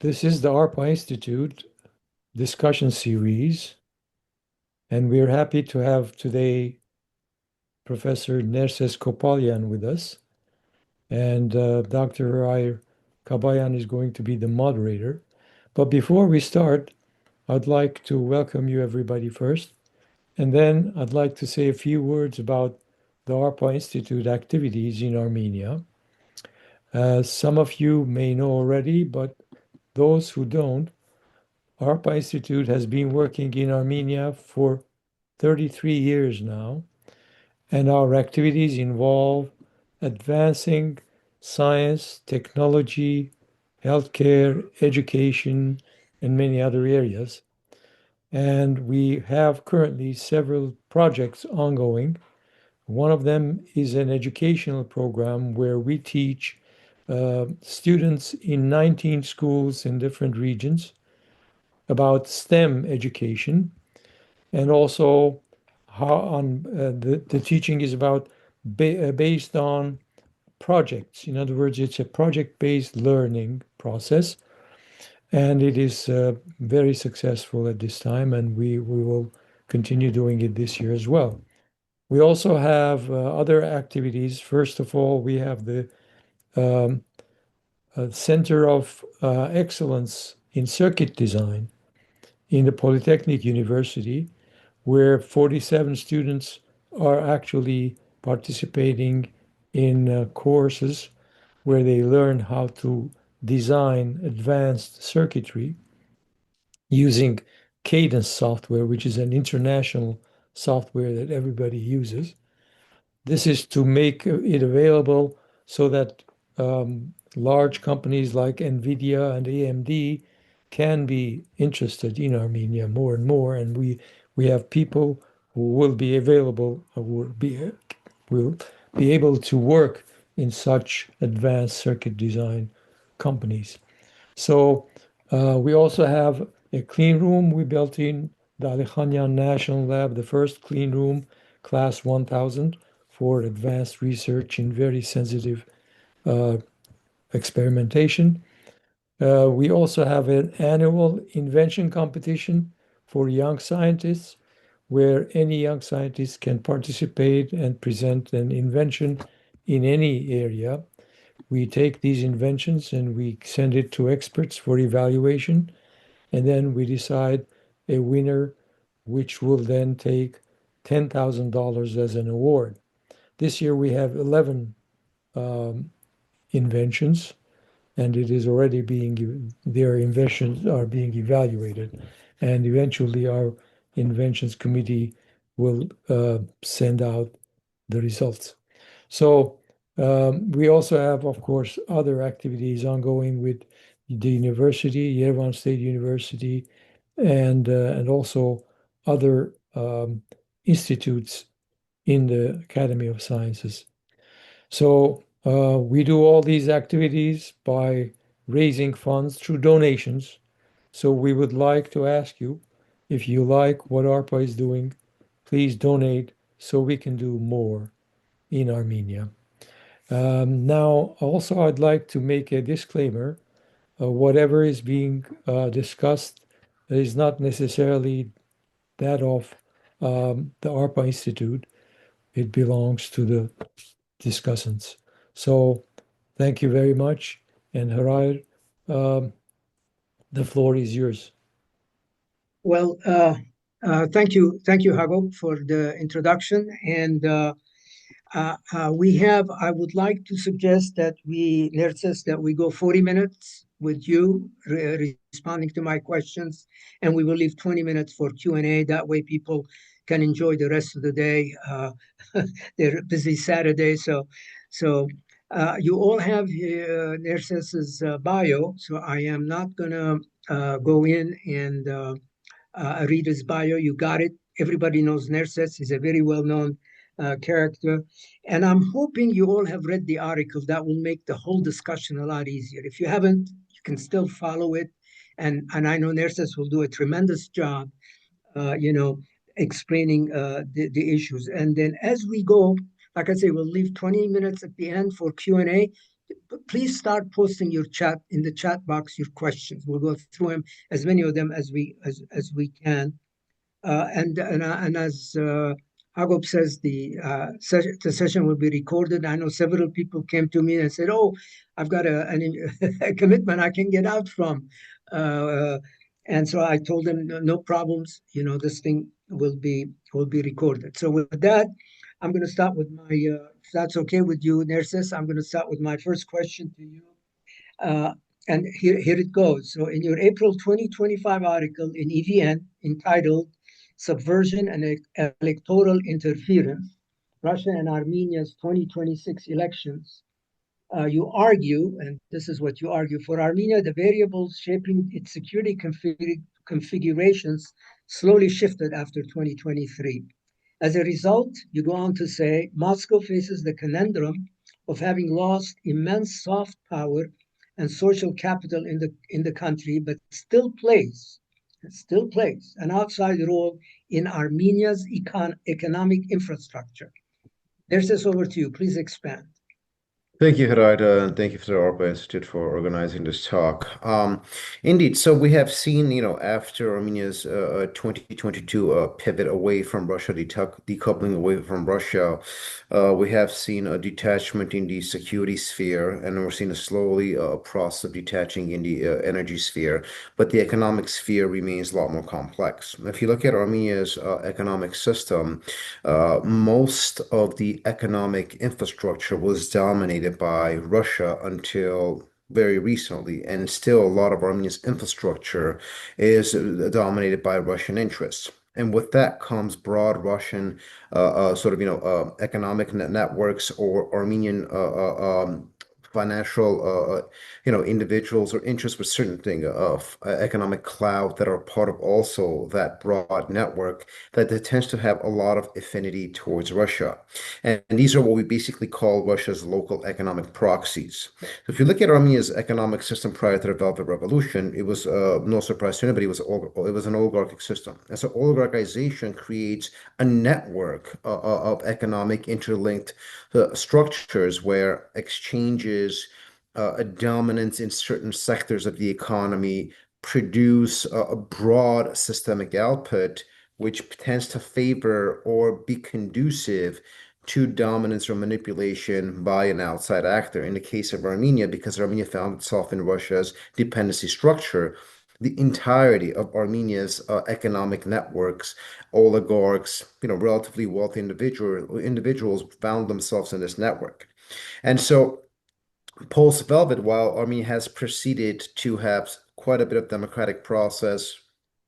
This is the ARPA Institute discussion series, and we're happy to have today Professor Nerses Kopalyan with us, and Dr. Hriar Cabayan is going to be the moderator. But before we start, I'd like to welcome you everybody first, and then I'd like to say a few words about the ARPA Institute activities in Armenia. Some of you may know already, but those who don't, ARPA Institute has been working in Armenia for 33 years now, and our activities involve advancing science, technology, healthcare, education, and many other areas. And we have currently several projects ongoing. One of them is an educational program where we teach students in 19 schools in different regions about STEM education, and also how the teaching is about based on projects. In other words, it's a project-based learning process, and it is very successful at this time, and we will continue doing it this year as well. We also have other activities. First of all, we have the um, Center of Excellence in Circuit Design in the Polytechnic University, where 47 students are actually participating in courses where they learn how to design advanced circuitry using Cadence software, which is an international software that everybody uses. This is to make it available so that large companies like NVIDIA and AMD can be interested in Armenia more and more. And we have people who will be available, will be able to work in such advanced circuit design companies. So we also have a clean room we built in the Alikhanyan National Lab, the first clean room, class 1000, for advanced research in very sensitive uh, experimentation. We also have an annual invention competition for young scientists, where any young scientist can participate and present an invention in any area. We take these inventions and we send it to experts for evaluation, and then we decide a winner, which will then take $10,000 as an award. This year we have 11 um, inventions, and it is already their inventions are being evaluated. And eventually our inventions committee will send out the results. So we also have, of course, other activities ongoing with the university, Yerevan State University, and also other institutes in the Academy of Sciences. So we do all these activities by raising funds through donations. So we would like to ask you, if you like what ARPA is doing, please donate so we can do more in Armenia. Now, also, I'd like to make a disclaimer. Whatever is being discussed is not necessarily that of the ARPA Institute. It belongs to the discussants. So, thank you very much. And Hriar, um, the floor is yours. Well, thank you, Hago, for the introduction. And I would like to suggest that Nerses, that we go 40 minutes with you responding to my questions, and we will leave 20 minutes for Q&A. That way people can enjoy the rest of the day. They're busy Saturday, so you all have Nerses's bio, so I am not going to go in and read his bio. You got it. Everybody knows Nerses. He's a very well-known character. And I'm hoping you all have read the article. That will make the whole discussion a lot easier. If you haven't, you can still follow it. And I know Nerses will do a tremendous job, explaining the issues. And then as we go, like I say, we'll leave 20 minutes at the end for Q&A. please start posting your chat in the chat box, your questions. We'll go through them, as many of them as we can. And as Agop says, the session will be recorded. I know several people came to me and said, "Oh, I've got a commitment I can get out from," and so I told them, "No problems. You know, this thing will be recorded." So with that, I'm going to start with my. If that's okay with you, Nerses, I'm going to start with my first question to you. Uh, and here it goes. So, in your April 2025 article in EVN entitled Subversion and Electoral Interference, Russia and Armenia's 2026 elections, you argue, and this is what you argue, for Armenia, the variables shaping its security configurations slowly shifted after 2023. As a result, you go on to say, Moscow faces the conundrum of having lost immense soft power and social capital in the country, but still plays an outside role in Armenia's economic infrastructure. There's this over to you. Please expand. Thank you, Hriar, and thank you for the ARPA Institute for organizing this talk. Indeed, so we have seen, after Armenia's 2022 pivot away from Russia, decoupling away from Russia, we have seen a detachment in the security sphere, and we're seeing a slowly process of detaching in the energy sphere, but the economic sphere remains a lot more complex. If you look at Armenia's economic system, most of the economic infrastructure was dominated by Russia until very recently, and still a lot of Armenia's infrastructure is dominated by Russian interests. And with that comes broad Russian economic networks or Armenian financial individuals or interests with certain thing of economic clout that are part of also that broad network that tends to have a lot of affinity towards Russia. And these are what we basically call Russia's local economic proxies. So if you look at Armenia's economic system prior to the Velvet Revolution, it was no surprise to anybody, it was an oligarchic system. And so oligarchization creates a network of economic interlinked structures where exchanges, a dominance in certain sectors of the economy produce a broad systemic output, which tends to favor or be conducive to dominance or manipulation by an outside actor. In the case of Armenia, because Armenia found itself in Russia's dependency structure, the entirety of Armenia's economic networks, oligarchs, relatively wealthy individuals found themselves in this network. And so post-Velvet, while Armenia has proceeded to have quite a bit of democratic process,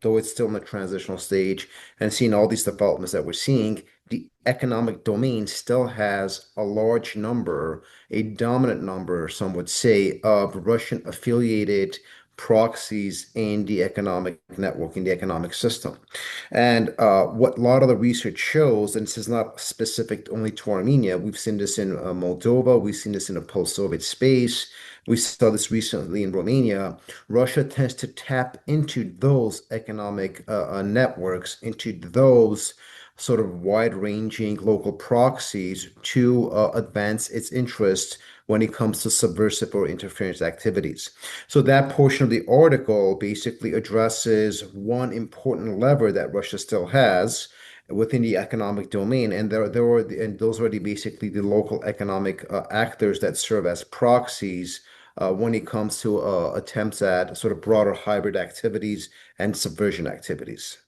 though it's still in the transitional stage, and seeing all these developments that we're seeing, the economic domain still has a large number, a dominant number, some would say, of Russian affiliated proxies in the economic network, in the economic system. And what a lot of the research shows, and this is not specific only to Armenia, we've seen this in Moldova, we've seen this in a post-Soviet space, we saw this recently in Romania. Russia tends to tap into those economic networks, into those sort of wide-ranging local proxies to advance its interests when it comes to subversive or interference activities. So that portion of the article basically addresses one important lever that Russia still has within the economic domain, and those are basically the local economic actors that serve as proxies when it comes to attempts at sort of broader hybrid activities and subversion activities.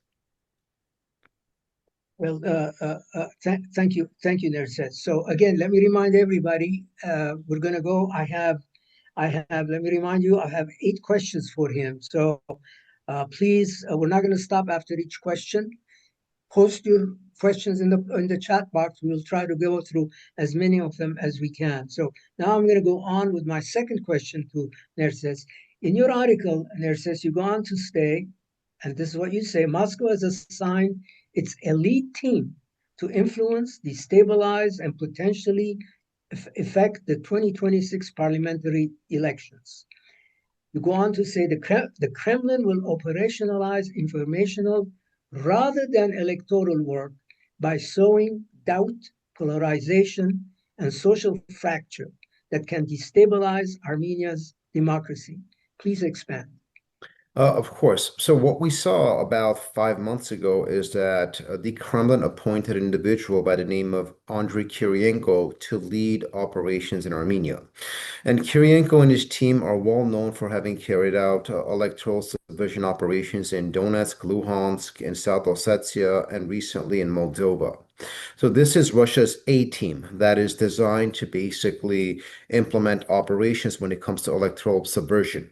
Well, thank you, Nerses. So again, let me remind everybody, we're going to go. Let me remind you, I have 8 questions for him. So please, we're not going to stop after each question. Post your questions in the chat box. We'll try to go through as many of them as we can. So now I'm going to go on with my second question to Nerses. In your article, Nerses, you go on to say, and this is what you say, Moscow has assigned its elite team to influence, destabilize, and potentially affect the 2026 parliamentary elections. You go on to say the Kremlin will operationalize informational rather than electoral work by sowing doubt, polarization, and social fracture. that can destabilize Armenia's democracy? Please expand. Of course. So what we saw about 5 months ago is that the Kremlin appointed an individual by the name of Andriy Kirienko to lead operations in Armenia. And Kirienko and his team are well known for having carried out electoral subversion operations in Donetsk, Luhansk, and South Ossetia, and recently in Moldova. So this is Russia's A team that is designed to basically implement operations when it comes to electoral subversion.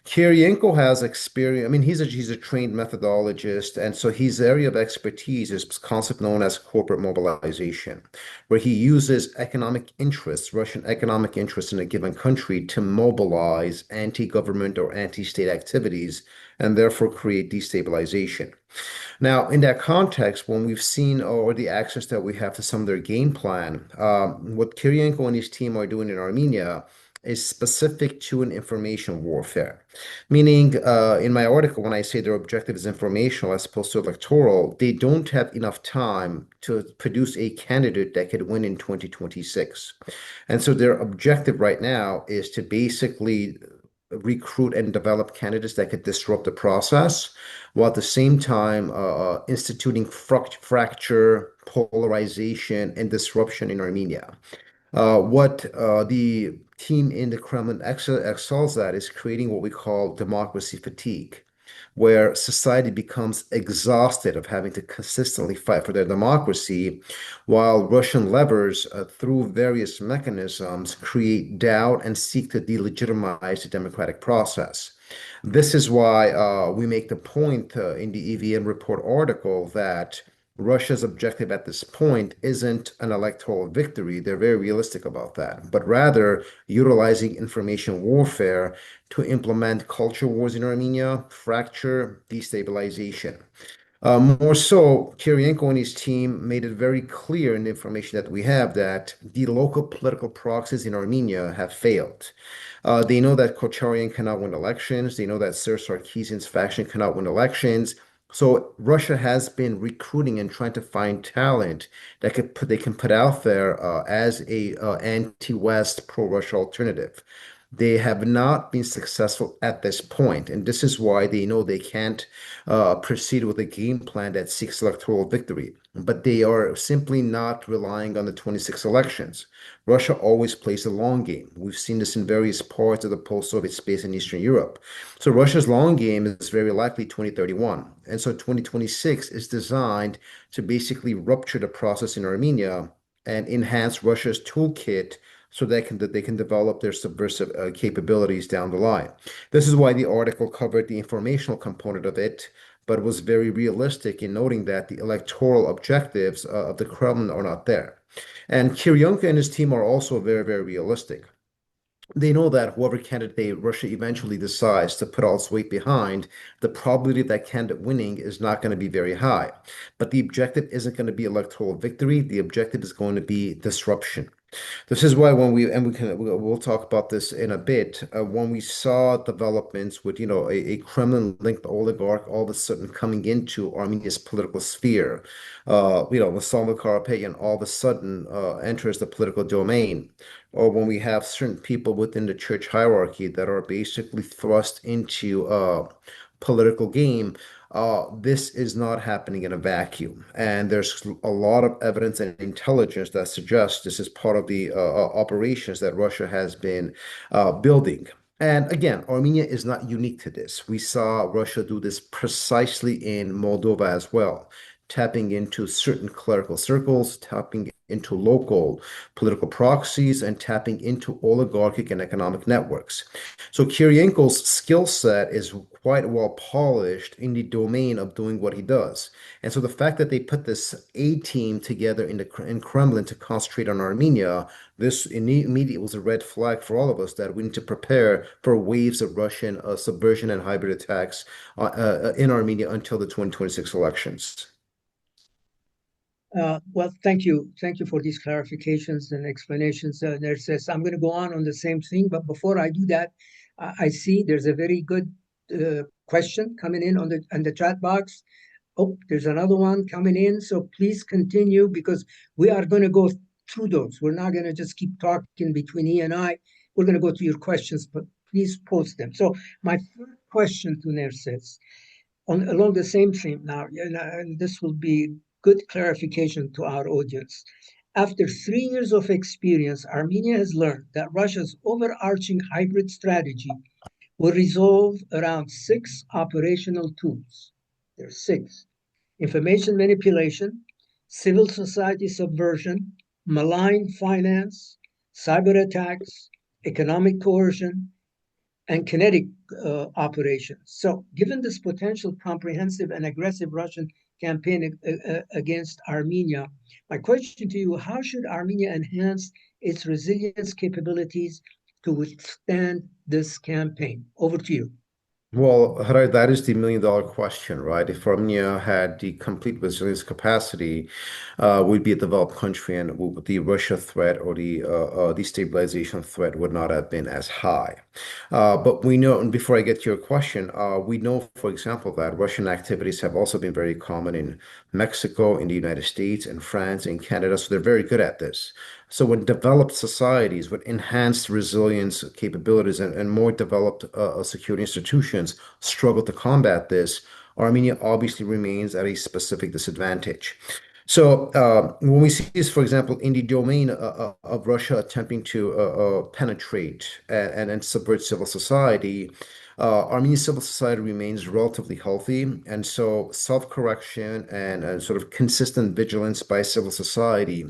Kirienko has experience. I mean, he's a trained methodologist, and so his area of expertise is a concept known as corporate mobilization, where he uses economic interests, Russian economic interests in a given country to mobilize anti-government or anti-state activities and therefore create destabilization. Now, in that context, when we've seen or the access that we have to some of their game plan, what Kirienko and his team are doing in Armenia is specific to an information warfare. Meaning, in my article, when I say their objective is informational as opposed to electoral, they don't have enough time to produce a candidate that could win in 2026. And so their objective right now is to basically recruit and develop candidates that could disrupt the process, while at the same time instituting fracture, polarization, and disruption in Armenia. What the team in the Kremlin excels at is creating what we call democracy fatigue, where society becomes exhausted of having to consistently fight for their democracy, while Russian levers, through various mechanisms, create doubt and seek to delegitimize the democratic process. This is why we make the point in the EVN report article that Russia's objective at this point isn't an electoral victory. They're very realistic about that, but rather utilizing information warfare to implement culture wars in Armenia, fracture, destabilization. More so, Kirienko and his team made it very clear in the information that we have that the local political proxies in Armenia have failed. They know that Kocharyan cannot win elections. They know that Sir Sarkisian's faction cannot win elections. So Russia has been recruiting and trying to find talent that they can put out there as a anti-West, pro-Russia alternative. They have not been successful at this point, and this is why they know they can't proceed with a game plan that seeks electoral victory. But they are simply not relying on the 26 elections. Russia always plays the long game. We've seen this in various parts of the post-Soviet space in Eastern Europe. So Russia's long game is very likely 2031. And so 2026 is designed to basically rupture the process in Armenia and enhance Russia's toolkit so they can develop their subversive capabilities down the line. This is why the article covered the informational component of it, but was very realistic in noting that the electoral objectives of the Kremlin are not there. And Kirienko and his team are also very, very realistic. They know that whoever candidate Russia eventually decides to put all its weight behind, the probability of that candidate winning is not going to be very high. But the objective isn't going to be electoral victory. The objective is going to be disruption. This is why we'll talk about this in a bit. When we saw developments with a Kremlin-linked oligarch all of a sudden coming into Armenia's political sphere, with Salva Karapayan all of a sudden enters the political domain, or when we have certain people within the church hierarchy that are basically thrust into political game. This is not happening in a vacuum. And there's a lot of evidence and intelligence that suggests this is part of the operations that Russia has been building. And again, Armenia is not unique to this. We saw Russia do this precisely in Moldova as well, tapping into certain clerical circles, tapping into local political proxies, and tapping into oligarchic and economic networks. So Kirienko's skill set is quite well polished in the domain of doing what he does. And so the fact that they put this A team together in Kremlin to concentrate on Armenia, this immediately was a red flag for all of us that we need to prepare for waves of Russian subversion and hybrid attacks in Armenia until the 2026 elections. Well, thank you. Thank you for these clarifications and explanations, Nerses. I'm going to go on the same thing, but before I do that, I see there's a very good question coming in on the chat box. Oh, there's another one coming in, so please continue because we are going to go through those. We're not going to just keep talking between he and I. We're going to go to your questions, but please post them. So my first question to Nerses, along the same theme now, and this will be good clarification to our audience. After 3 years of experience, Armenia has learned that Russia's overarching hybrid strategy will resolve around 6 operational tools. There's 6: information manipulation, civil society subversion, malign finance, cyber attacks, economic coercion, and kinetic operations. So, given this potential comprehensive and aggressive Russian campaign against Armenia, my question to you: how should Armenia enhance its resilience capabilities to withstand this campaign? Over to you. Well, Hriar, that is the million-dollar question, right? If Armenia had the complete resilience capacity, we'd be a developed country, and the Russia threat or the destabilization threat would not have been as high. But we know, and before I get to your question, we know, for example, that Russian activities have also been very common in Mexico, in the United States, in France, in Canada. So they're very good at this. So when developed societies with enhanced resilience capabilities and more developed security institutions struggle to combat this, Armenia obviously remains at a specific disadvantage. So when we see this, for example, in the domain of Russia attempting to penetrate and subvert civil society, Armenian civil society remains relatively healthy, and so self-correction and sort of consistent vigilance by civil society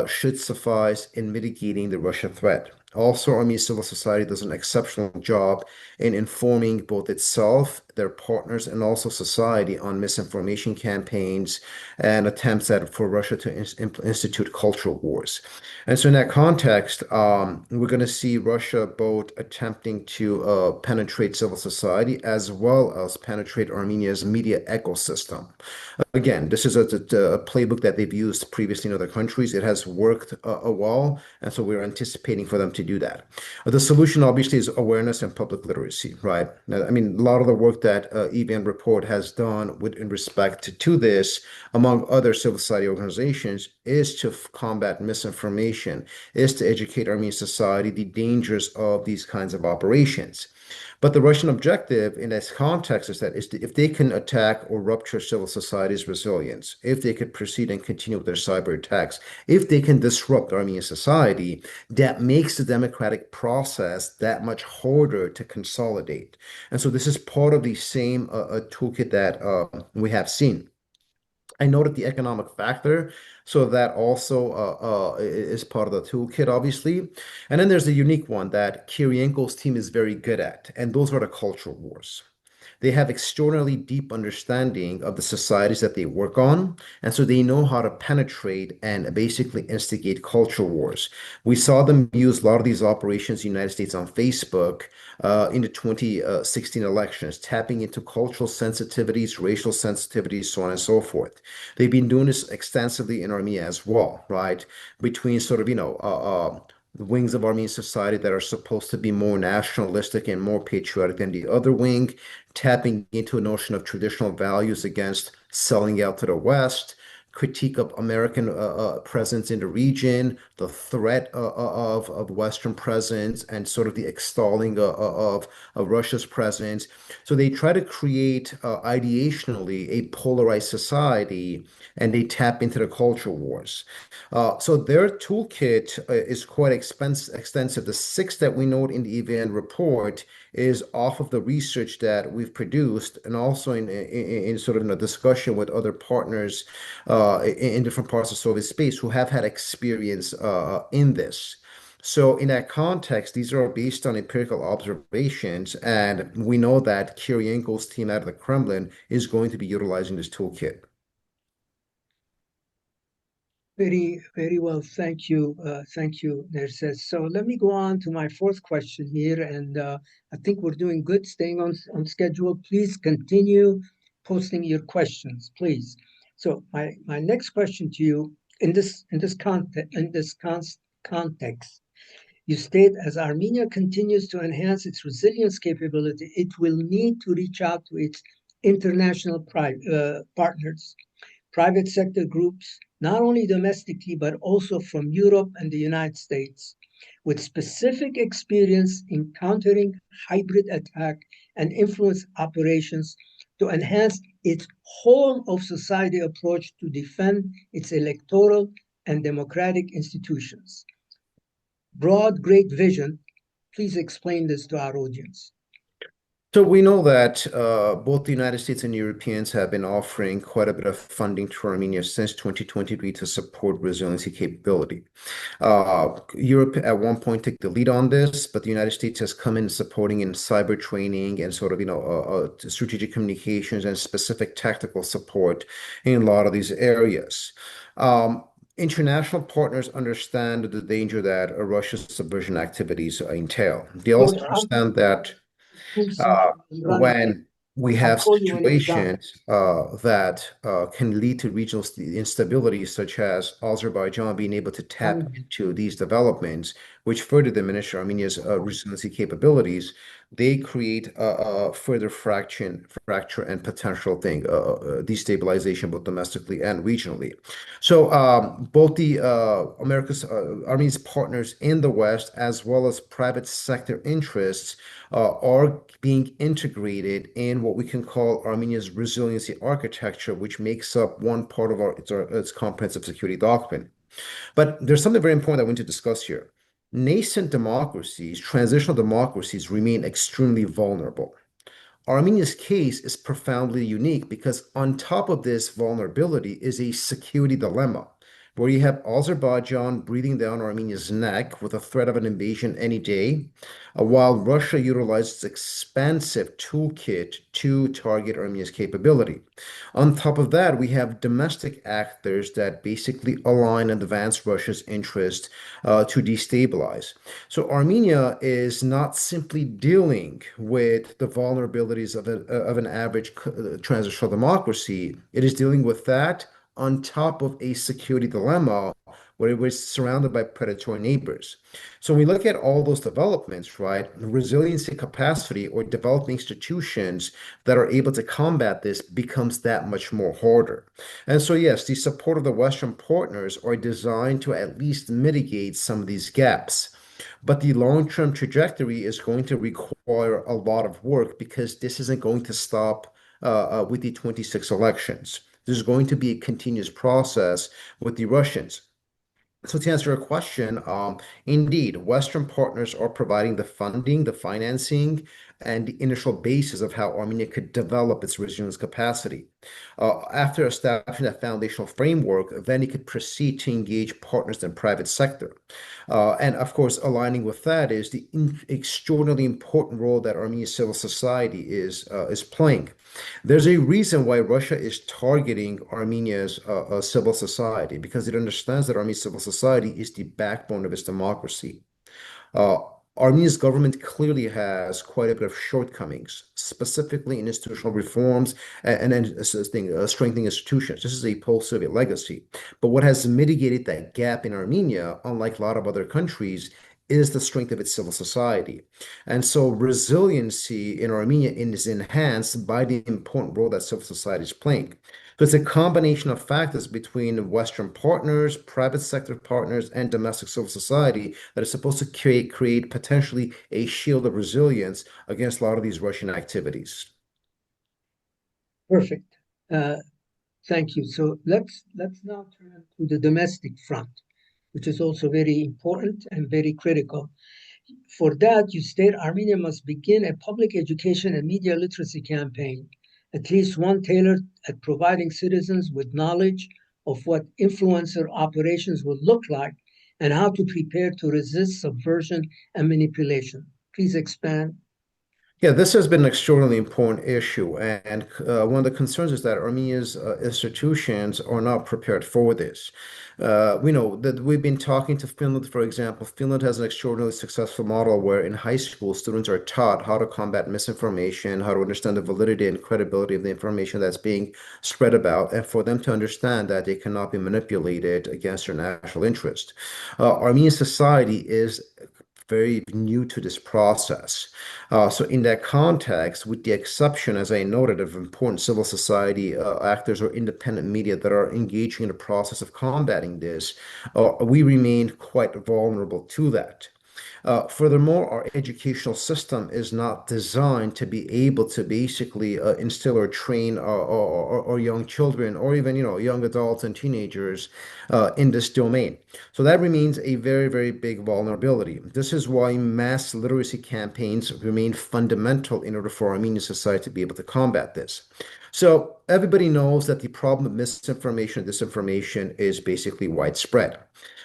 should suffice in mitigating the Russia threat. Also, Armenian civil society does an exceptional job in informing both itself, their partners, and also society on misinformation campaigns and attempts for Russia to institute cultural wars. And so, in that context, we're going to see Russia both attempting to penetrate civil society as well as penetrate Armenia's media ecosystem. Again, this is a playbook that they've used previously in other countries. It has worked well, and so we're anticipating for them to do that. The solution, obviously, is awareness and public literacy, right? I mean, a lot of the work that EVN Report has done in respect to this, among other civil society organizations, is to combat misinformation, is to educate Armenian society the dangers of these kinds of operations. But the Russian objective in this context is that if they can attack or rupture civil society's resilience, if they could proceed and continue with their cyber attacks, if they can disrupt Armenian society, that makes the democratic process that much harder to consolidate. And so this is part of the same toolkit that we have seen. I noted the economic factor, so that also is part of the toolkit, obviously. And then there's the unique one that Kirienko's team is very good at, and those are the cultural wars. They have extraordinarily deep understanding of the societies that they work on, and so they know how to penetrate and basically instigate cultural wars. We saw them use a lot of these operations in the United States on Facebook in the 2016 elections, tapping into cultural sensitivities, racial sensitivities, so on and so forth. They've been doing this extensively in Armenia as well, right? Between sort of, the wings of Armenian society that are supposed to be more nationalistic and more patriotic than the other wing, tapping into a notion of traditional values against selling out to the West, critique of American presence in the region, the threat of Western presence, and sort of the extolling of Russia's presence. So they try to create ideationally a polarized society, and they tap into the cultural wars. So their toolkit is quite extensive. The 6 that we note in the EVN report is off of the research that we've produced, and also in sort of a discussion with other partners in different parts of Soviet space who have had experience in this. So in that context, these are based on empirical observations, and we know that Kirienko's team out of the Kremlin is going to be utilizing this toolkit. Very, very well. Thank you. Thank you, Nerses. So let me go on to my fourth question here. And I think we're doing good, staying on schedule. Please continue posting your questions, please. So my next question to you in this context, you state, as Armenia continues to enhance its resilience capability, it will need to reach out to its international partners, private sector groups, not only domestically, but also from Europe and the United States, with specific experience in countering hybrid attack and influence operations to enhance its whole of society approach to defend its electoral and democratic institutions. Broad, great vision. Please explain this to our audience. So we know that both the United States and Europeans have been offering quite a bit of funding to Armenia since 2023 to support resiliency capability. Europe at one point took the lead on this, but the United States has come in supporting in cyber training and sort of, strategic communications and specific tactical support in a lot of these areas. International partners understand the danger that Russia's subversion activities entail. They also understand that when we have situations that can lead to regional instability, such as Azerbaijan being able to tap into these developments, which further diminish Armenia's resiliency capabilities, they create a further fracture and potential destabilization both domestically and regionally. So both the Armenia's partners in the West, as well as private sector interests, are being integrated in what we can call Armenia's resiliency architecture, which makes up one part of its comprehensive security doctrine. But there's something very important that we need to discuss here. Nascent democracies, transitional democracies, remain extremely vulnerable. Armenia's case is profoundly unique because on top of this vulnerability is a security dilemma, where you have Azerbaijan breathing down Armenia's neck with a threat of an invasion any day, while Russia utilizes its expansive toolkit to target Armenia's capability. On top of that, we have domestic actors that basically align and advance Russia's interest to destabilize. So Armenia is not simply dealing with the vulnerabilities of an average transitional democracy. It is dealing with that on top of a security dilemma where it was surrounded by predatory neighbors. So when we look at all those developments, right, resiliency capacity or developing institutions that are able to combat this becomes that much more harder. And so, yes, the support of the Western partners are designed to at least mitigate some of these gaps. But the long-term trajectory is going to require a lot of work because this isn't going to stop with the 26 elections. There's going to be a continuous process with the Russians. So to answer your question, indeed, Western partners are providing the funding, the financing, and the initial basis of how Armenia could develop its resilience capacity. After establishing that foundational framework, then it could proceed to engage partners in the private sector. And of course, aligning with that is the extraordinarily important role that Armenia's civil society is playing. There's a reason why Russia is targeting Armenia's civil society because it understands that Armenia's civil society is the backbone of its democracy. Armenia's government clearly has quite a bit of shortcomings, specifically in institutional reforms and strengthening institutions. This is a post-Soviet legacy. But what has mitigated that gap in Armenia, unlike a lot of other countries, is the strength of its civil society. And so resiliency in Armenia is enhanced by the important role that civil society is playing. So it's a combination of factors between Western partners, private sector partners, and domestic civil society that is supposed to create potentially a shield of resilience against a lot of these Russian activities. Perfect. Thank you. So let's now turn to the domestic front, which is also very important and very critical. For that, you state Armenia must begin a public education and media literacy campaign, at least one tailored at providing citizens with knowledge of what influencer operations will look like and how to prepare to resist subversion and manipulation. Please expand. Yeah, this has been an extraordinarily important issue, and one of the concerns is that Armenia's institutions are not prepared for this. We know that we've been talking to Finland, for example. Finland has an extraordinarily successful model where in high school, students are taught how to combat misinformation, how to understand the validity and credibility of the information that's being spread about, and for them to understand that they cannot be manipulated against their national interest. Armenian society is very new to this process. So in that context, with the exception, as I noted, of important civil society actors or independent media that are engaging in the process of combating this, we remain quite vulnerable to that. Furthermore, our educational system is not designed to be able to basically instill or train our young children or even, young adults and teenagers in this domain. So that remains a very, very big vulnerability. This is why mass literacy campaigns remain fundamental in order for Armenian society to be able to combat this. So everybody knows that the problem of misinformation and disinformation is basically widespread.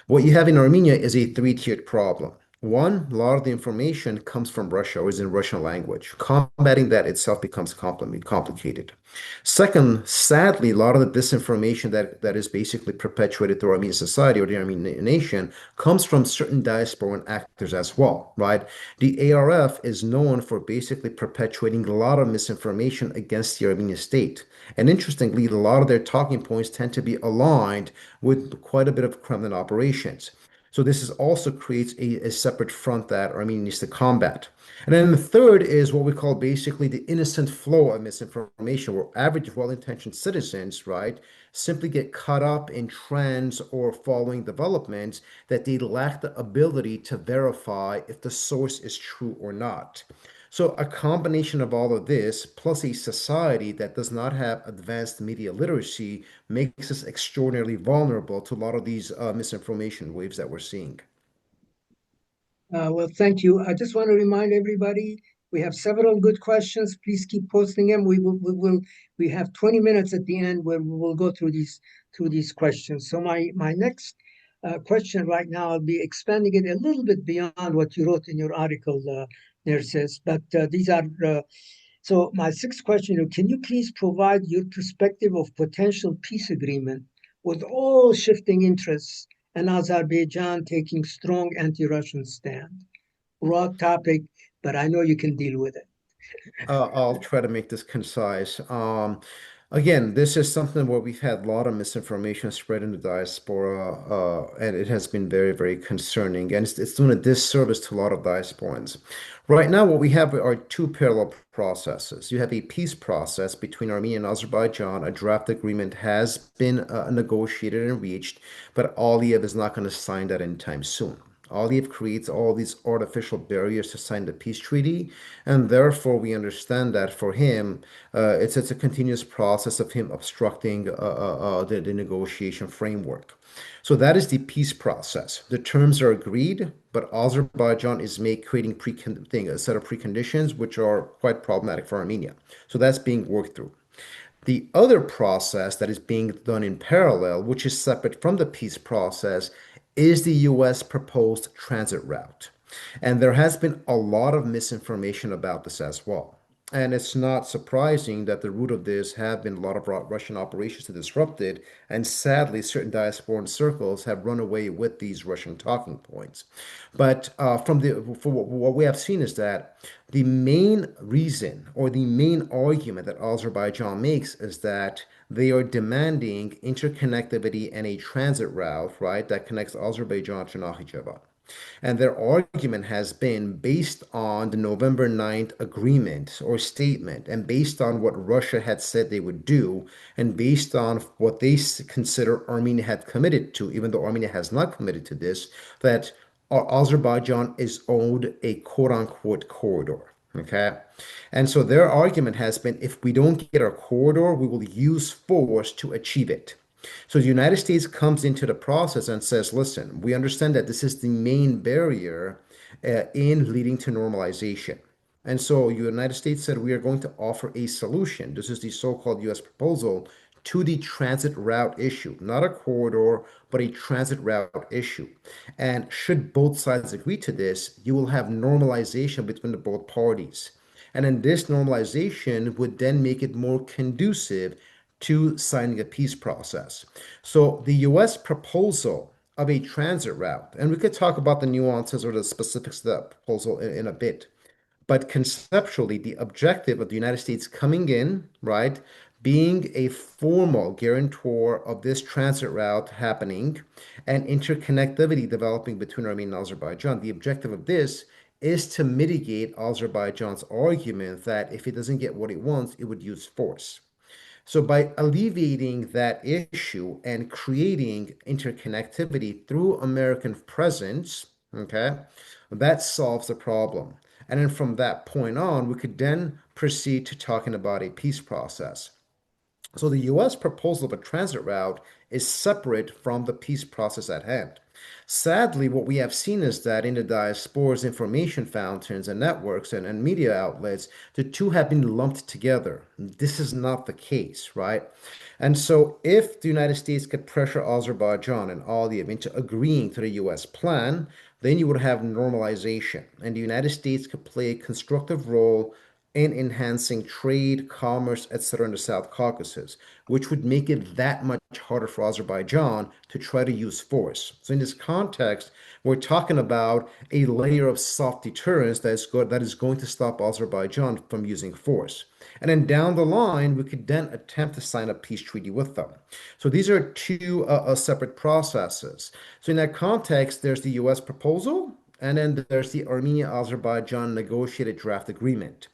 What you have in Armenia is a three-tiered problem. One, a lot of the information comes from Russia or is in Russian language. Combating that itself becomes complicated. Second, sadly, a lot of the disinformation that is basically perpetuated through Armenian society or the Armenian nation comes from certain diasporan actors as well, right? The ARF is known for basically perpetuating a lot of misinformation against the Armenian state. And interestingly, a lot of their talking points tend to be aligned with quite a bit of Kremlin operations. So this is also creates a separate front that Armenia needs to combat. And then the third is what we call basically the innocent flow of misinformation, where average well-intentioned citizens, right, simply get caught up in trends or following developments that they lack the ability to verify if the source is true or not. So a combination of all of this, plus a society that does not have advanced media literacy, makes us extraordinarily vulnerable to a lot of these misinformation waves that we're seeing. Well, thank you. I just want to remind everybody we have several good questions. Please keep posting them. We have 20 minutes at the end where we will go through these questions. So my next question right now, I'll be expanding it a little bit beyond what you wrote in your article, Nerses. But these are so my sixth question: can you please provide your perspective of potential peace agreement with all shifting interests and Azerbaijan taking strong anti-Russian stand? Broad topic, but I know you can deal with it. I'll try to make this concise. Again, this is something where we've had a lot of misinformation spread in the diaspora, and it has been very, very concerning, and it's doing a disservice to a lot of diasporans. Right now, what we have are two parallel processes. You have a peace process between Armenia and Azerbaijan. A draft agreement has been negotiated and reached, but Aliyev is not going to sign that anytime soon. Aliyev creates all these artificial barriers to sign the peace treaty, and therefore we understand that for him, it's a continuous process of him obstructing the negotiation framework. So that is the peace process. The terms are agreed, but Azerbaijan is creating a set of preconditions which are quite problematic for Armenia. So that's being worked through. The other process that is being done in parallel, which is separate from the peace process, is the US proposed transit route. And there has been a lot of misinformation about this as well. And it's not surprising that the root of this have been a lot of Russian operations to disrupt it. And sadly, certain diasporan circles have run away with these Russian talking points. But for what we have seen is that the main reason or the main argument that Azerbaijan makes is that they are demanding interconnectivity and a transit route, right, that connects Azerbaijan to Nakhichevan. And their argument has been based on the November 9th agreement or statement, and based on what Russia had said they would do, and based on what they consider Armenia had committed to, even though Armenia has not committed to this, that Azerbaijan is owed a quote unquote corridor. Okay. And so their argument has been if we don't get our corridor, we will use force to achieve it. So the United States comes into the process and says, listen, we understand that this is the main barrier in leading to normalization. And so the United States said we are going to offer a solution. This is the so-called US proposal to the transit route issue, not a corridor, but a transit route issue. And should both sides agree to this, you will have normalization between the both parties. And then this normalization would then make it more conducive to signing a peace process. So the US proposal of a transit route, and we could talk about the nuances or the specifics of that proposal in a bit, but conceptually, the objective of the United States coming in, right, being a formal guarantor of this transit route happening and interconnectivity developing between Armenia and Azerbaijan. The objective of this is to mitigate Azerbaijan's argument that if it doesn't get what it wants, it would use force. So by alleviating that issue and creating interconnectivity through American presence, okay, that solves the problem. And then from that point on, we could then proceed to talking about a peace process. So the US proposal of a transit route is separate from the peace process at hand. Sadly, what we have seen is that in the diaspora's information fountains and networks and media outlets, the two have been lumped together. This is not the case, right? And so if the United States could pressure Azerbaijan and Aliyev into agreeing to the US plan, then you would have normalization, and the United States could play a constructive role in enhancing trade, commerce, etc. in the South Caucasus, which would make it that much harder for Azerbaijan to try to use force. So in this context, we're talking about a layer of soft deterrence that is going to stop Azerbaijan from using force. And then down the line, we could then attempt to sign a peace treaty with them. So these are two separate processes. So in that context, there's the US proposal, and then there's the Armenia-Azerbaijan negotiated draft agreement.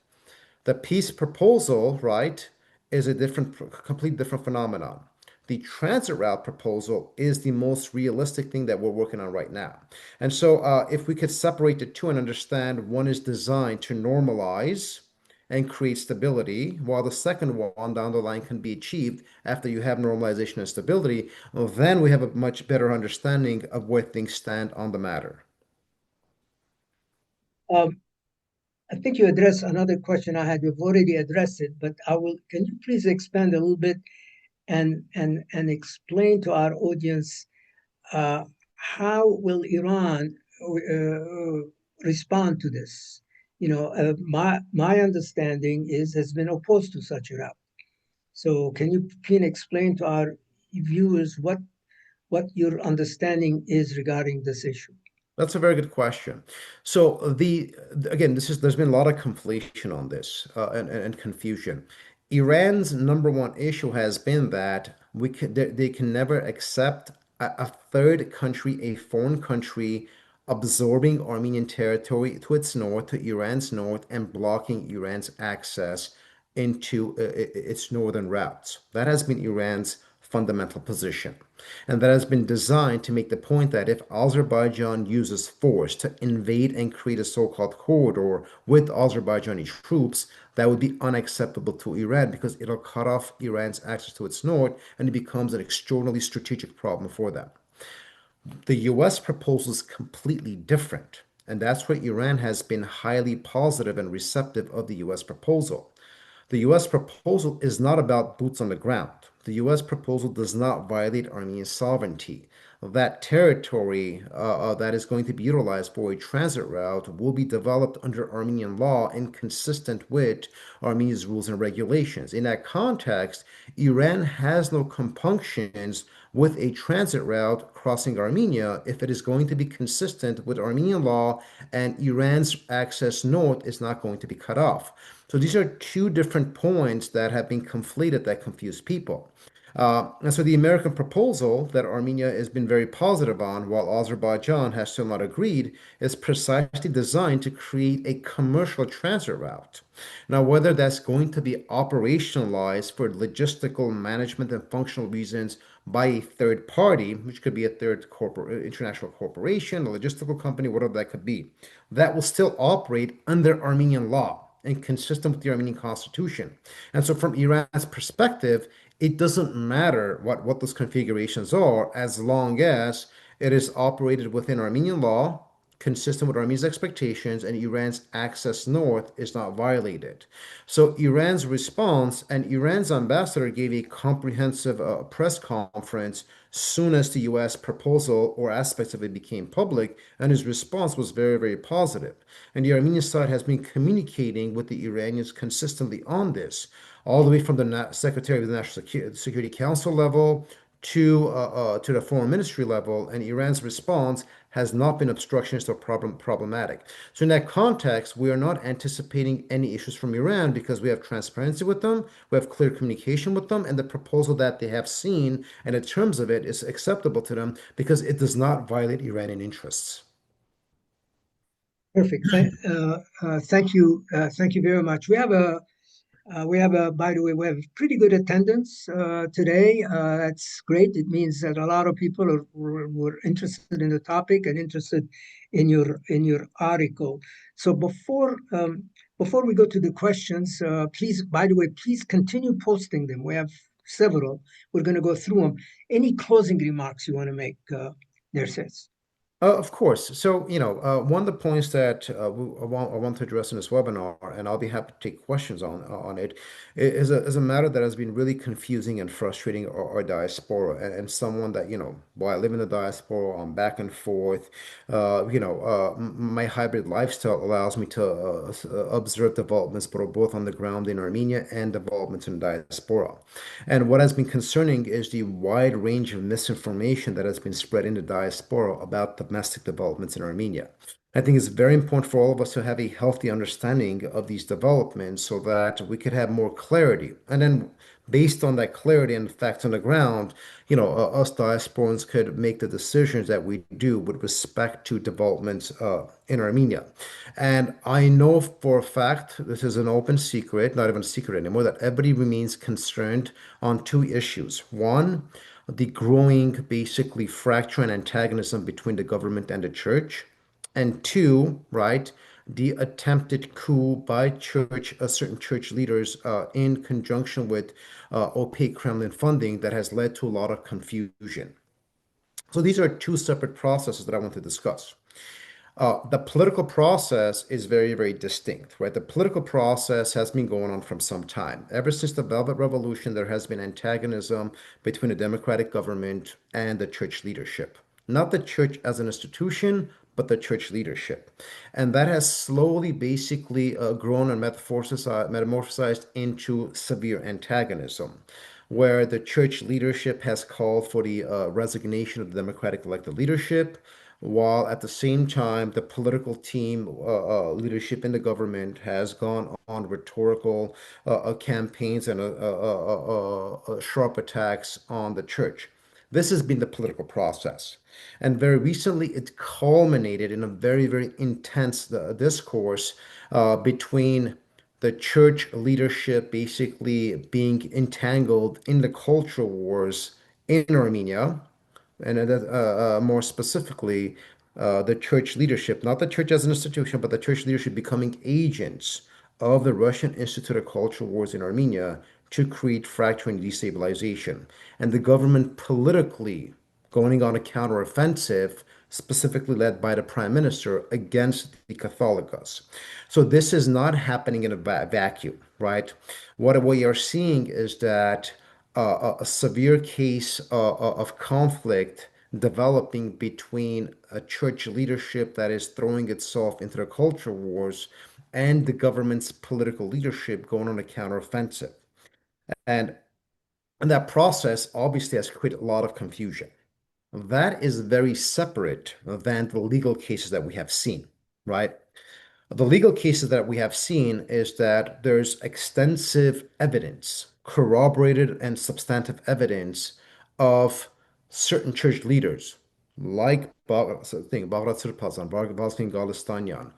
The peace proposal, right, is a complete different phenomenon. The transit route proposal is the most realistic thing that we're working on right now. And so if we could separate the two and understand one is designed to normalize and create stability, while the second one down the line can be achieved after you have normalization and stability, well, then we have a much better understanding of where things stand on the matter. Um, I think you addressed another question I had. You've already addressed it, but I will. Can you please expand a little bit and explain to our audience how will Iran respond to this? You know, my understanding has been opposed to such a route. So can you explain to our viewers what your understanding is regarding this issue? That's a very good question. So again, there's been a lot of conflation on this and confusion. Iran's number one issue has been that they can never accept a third country, a foreign country, absorbing Armenian territory to its north, to Iran's north, and blocking Iran's access into its northern routes. That has been Iran's fundamental position. And that has been designed to make the point that if Azerbaijan uses force to invade and create a so-called corridor with Azerbaijani troops, that would be unacceptable to Iran because it'll cut off Iran's access to its north and it becomes an extraordinarily strategic problem for them. The US proposal is completely different, and that's why Iran has been highly positive and receptive of the US proposal. The US proposal is not about boots on the ground. The US proposal does not violate Armenian sovereignty. That territory that is going to be utilized for a transit route will be developed under Armenian law and consistent with Armenia's rules and regulations. In that context, Iran has no compunctions with a transit route crossing Armenia if it is going to be consistent with Armenian law and Iran's access north is not going to be cut off. So these are two different points that have been conflated that confuse people. And so the American proposal that Armenia has been very positive on, while Azerbaijan has still not agreed, is precisely designed to create a commercial transit route. Now, whether that's going to be operationalized for logistical management and functional reasons by a third party, which could be a third international corporation, a logistical company, whatever that could be, that will still operate under Armenian law and consistent with the Armenian constitution. And so from Iran's perspective, it doesn't matter what those configurations are as long as it is operated within Armenian law, consistent with Armenia's expectations, and Iran's access north is not violated. So Iran's response, and Iran's ambassador gave a comprehensive press conference soon as the US proposal or aspects of it became public, and his response was very, very positive. And the Armenian side has been communicating with the Iranians consistently on this, all the way from the Secretary of the National Security Council level to the foreign ministry level, and Iran's response has not been obstructionist or problematic. So in that context, we are not anticipating any issues from Iran because we have transparency with them, we have clear communication with them, and the proposal that they have seen and the terms of it is acceptable to them because it does not violate Iranian interests. Perfect. Thank you. Thank you very much. By the way, we have pretty good attendance today. That's great. It means that a lot of people were interested in the topic and interested in your article. So before we go to the questions, please, by the way, please continue posting them. We have several. We're going to go through them. Any closing remarks you want to make, Nerses? Of course. So, one of the points that I want to address in this webinar, and I'll be happy to take questions on it, is a matter that has been really confusing and frustrating our diaspora. And someone that, while I live in the diaspora, I'm back and forth, my hybrid lifestyle allows me to observe developments both on the ground in Armenia and developments in diaspora. And what has been concerning is the wide range of misinformation that has been spread in the diaspora about domestic developments in Armenia. I think it's very important for all of us to have a healthy understanding of these developments so that we could have more clarity. And then, based on that clarity and facts on the ground, us diasporans could make the decisions that we do with respect to developments in Armenia. And I know for a fact, this is an open secret, not even a secret anymore, that everybody remains concerned on two issues. One, the growing, basically, fracture and antagonism between the government and the church. And two, right, the attempted coup by certain church leaders in conjunction with opaque Kremlin funding that has led to a lot of confusion. So these are two separate processes that I want to discuss. The political process is very, very distinct, right? The political process has been going on from some time. Ever since the Velvet Revolution, there has been antagonism between the democratic government and the church leadership. Not the church as an institution, but the church leadership. And that has slowly basically grown and metamorphosized into severe antagonism, where the church leadership has called for the resignation of the democratic elected leadership, while at the same time, the political team leadership in the government has gone on rhetorical campaigns and sharp attacks on the church. This has been the political process. And very recently, it culminated in a very, very intense discourse between the church leadership basically being entangled in the cultural wars in Armenia, and more specifically, the church leadership, not the church as an institution, but the church leadership becoming agents of the Russian Institute of Cultural Wars in Armenia to create fracture and destabilization. And the government politically going on a counteroffensive, specifically led by the prime minister against the Catholicos. So this is not happening in a vacuum, right? What we are seeing is that a severe case of conflict developing between a church leadership that is throwing itself into the culture wars and the government's political leadership going on a counteroffensive. And, and that process obviously has created a lot of confusion. That is very separate than the legal cases that we have seen, right? The legal cases that we have seen is that there's extensive evidence, corroborated and substantive evidence of certain church leaders, like Bagrat Sirpazan, Balkan Galistanyan,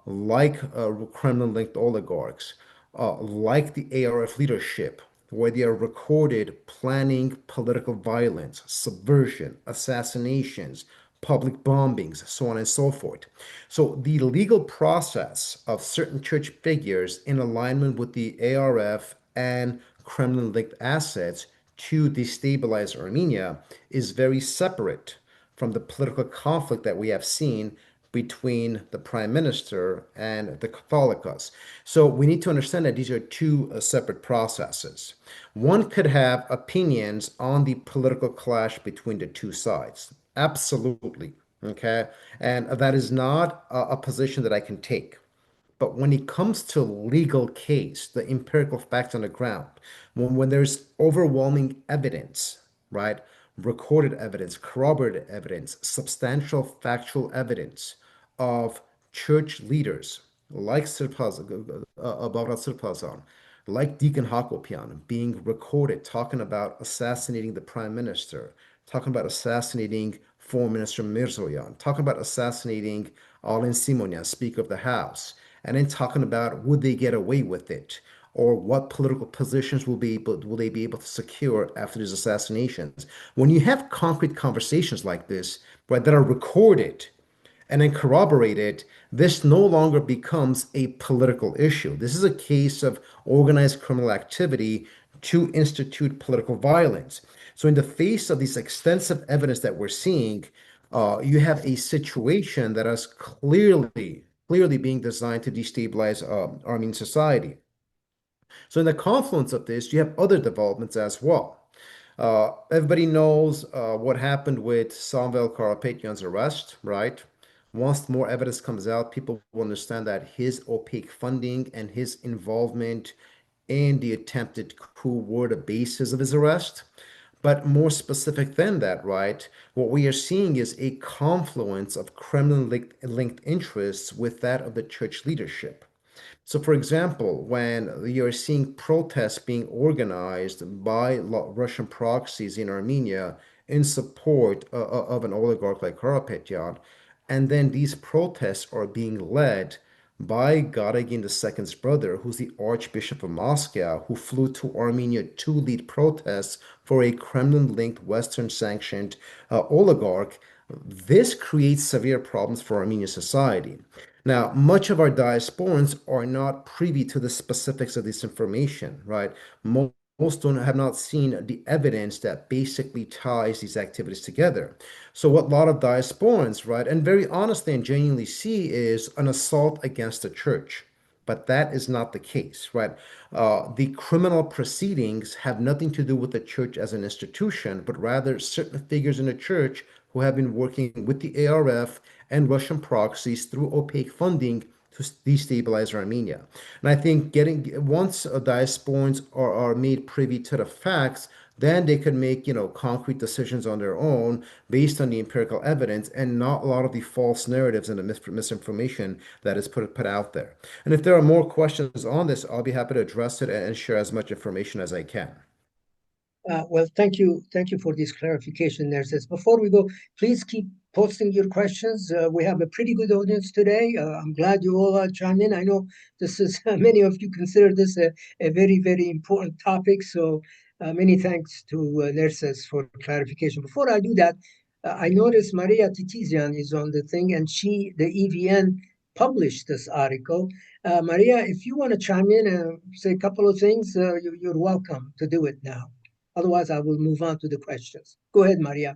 like Kremlin-linked oligarchs, like the ARF leadership, where they are recorded planning political violence, subversion, assassinations, public bombings, so on and so forth. So the legal process of certain church figures in alignment with the ARF and Kremlin-linked assets to destabilize Armenia is very separate from the political conflict that we have seen between the prime minister and the Catholicos. So we need to understand that these are two separate processes. One could have opinions on the political clash between the two sides. Absolutely. Okay. And that is not a position that I can take. But when it comes to legal case, the empirical facts on the ground, when there's overwhelming evidence right? Recorded evidence, corroborated evidence, substantial factual evidence of church leaders like Bavrat Sirpazan, like Deacon Hakopian, being recorded talking about assassinating the prime minister, talking about assassinating Foreign Minister Mirzoyan, talking about assassinating Alin Simonyan, Speaker of the House, and then talking about would they get away with it, or what political positions will they be able to secure after these assassinations. When you have concrete conversations like this, right, that are recorded and then corroborated, this no longer becomes a political issue. This is a case of organized criminal activity to institute political violence. So, in the face of this extensive evidence that we're seeing, you have a situation that is clearly being designed to destabilize Armenian society. So in the confluence of this, you have other developments as well. Everybody knows what happened with Samvel Karapetyan's arrest, right? Once more evidence comes out, people will understand that his opaque funding and his involvement in the attempted coup were the basis of his arrest. But more specific than that, right? What we are seeing is a confluence of Kremlin-linked interests with that of the church leadership. So, for example, when you're seeing protests being organized by Russian proxies in Armenia in support of an oligarch like Karapetyan, and then these protests are being led by Garagin II's brother, who's the Archbishop of Moscow, who flew to Armenia to lead protests for a Kremlin-linked, Western-sanctioned oligarch, this creates severe problems for Armenian society. Now, much of our diasporans are not privy to the specifics of this information, right? Most don't have not seen the evidence that basically ties these activities together. So what a lot of diasporans, right, and very honestly and genuinely see is an assault against the church. But that is not the case, right? The criminal proceedings have nothing to do with the church as an institution, but rather certain figures in the church who have been working with the ARF and Russian proxies through opaque funding to destabilize Armenia. And I think once diasporans are made privy to the facts, then they could make, concrete decisions on their own based on the empirical evidence and not a lot of the false narratives and the misinformation that is put out there. And if there are more questions on this, I'll be happy to address it and share as much information as I can. Well, thank you for this clarification, Nerses. Before we go, please keep posting your questions. We have a pretty good audience today. I'm glad you all chime in. I know this is many of you consider this a very, very important topic. So many thanks to Nerses for clarification. Before I do that, I noticed Maria Titizian is on the thing, and the EVN published this article. Maria, if you want to chime in and say a couple of things, you're welcome to do it now. Otherwise, I will move on to the questions. Go ahead, Maria.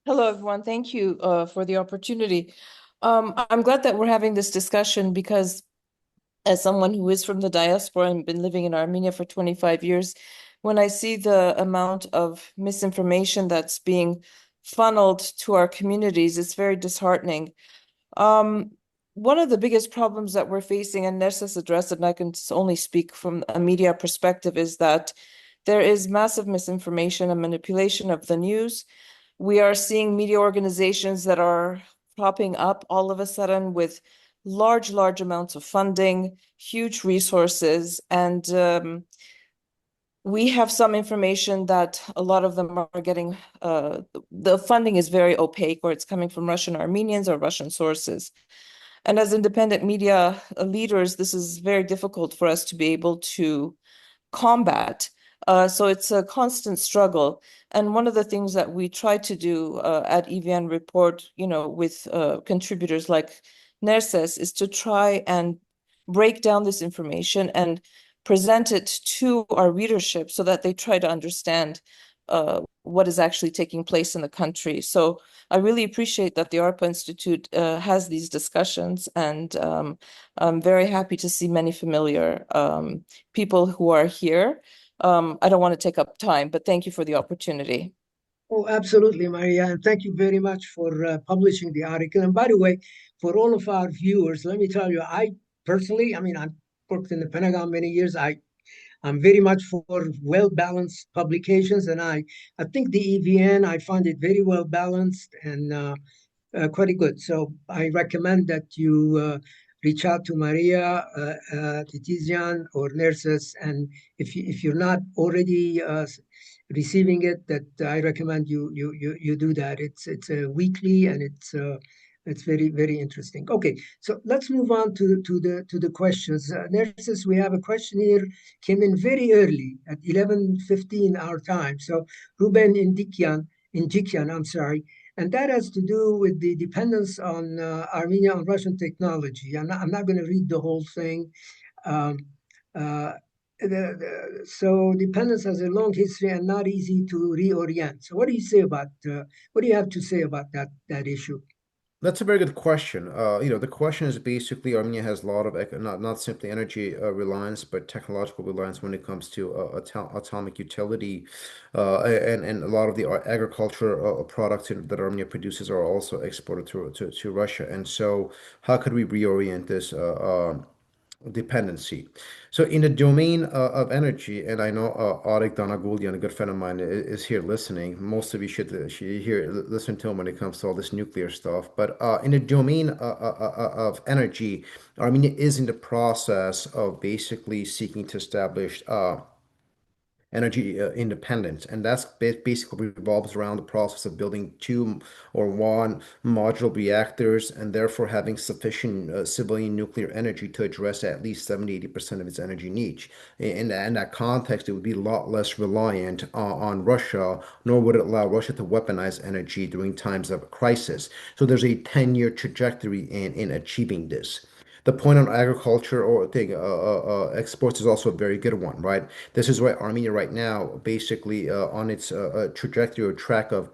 Hello, everyone. Thank you for the opportunity. I'm glad that we're having this discussion because as someone who is from the diaspora and been living in Armenia for 25 years, when I see the amount of misinformation that's being funneled to our communities, it's very disheartening. One of the biggest problems that we're facing, and Nerses addressed it, and I can only speak from a media perspective, is that there is massive misinformation and manipulation of the news. We are seeing media organizations that are popping up all of a sudden with large amounts of funding, huge resources, and we have some information that a lot of them are getting, the funding is very opaque, or it's coming from Russian Armenians or Russian sources. And as independent media leaders, this is very difficult for us to be able to combat. So it's a constant struggle. And one of the things that we try to do at EVN Report, with contributors like Nerses, is to try and break down this information and present it to our readership so that they try to understand what is actually taking place in the country. So I really appreciate that the ARPA Institute has these discussions, and I'm very happy to see many familiar people who are here. I don't want to take up time, but thank you for the opportunity. Oh, absolutely, Maria. And thank you very much for publishing the article. And by the way, for all of our viewers, let me tell you, I personally, I've worked in the Pentagon many years. I I'm very much for well-balanced publications, and I think the EVN, I find it very well balanced and quite good. So I recommend that you reach out to Maria, Titizian, or Nerses, and if you're not already receiving it, that I recommend you do that. It's a weekly, and it's very, very interesting. Okay, so let's move on to the questions. Nerses, we have a question here, came in very early at 11:15 our time. So Ruben Indikyan, I'm sorry. And that has to do with the dependence on Armenia on Russian technology. I'm not going to read the whole thing. Um, uh, so dependence has a long history and not easy to reorient. So what do you say about what do you have to say about that issue? That's a very good question. The question is basically Armenia has a lot of not simply energy reliance, but technological reliance when it comes to atomic utility, and a lot of the agriculture products that Armenia produces are also exported to Russia. And so, how could we reorient this dependency? So in the domain of energy, and I know Arik Danagulyan, a good friend of mine, is here listening. Most of you should hear listen to him when it comes to all this nuclear stuff. But in the domain of energy, Armenia is in the process of basically seeking to establish energy independence, and that's basically revolves around the process of building two or one modular reactors, and therefore having sufficient civilian nuclear energy to address at least 70-80% of its energy needs. In that context, it would be a lot less reliant on Russia, nor would it allow Russia to weaponize energy during times of crisis. So there's a 10-year trajectory in achieving this. The point on agriculture or exports is also a very good one, right? This is why Armenia right now, basically on its trajectory or track of,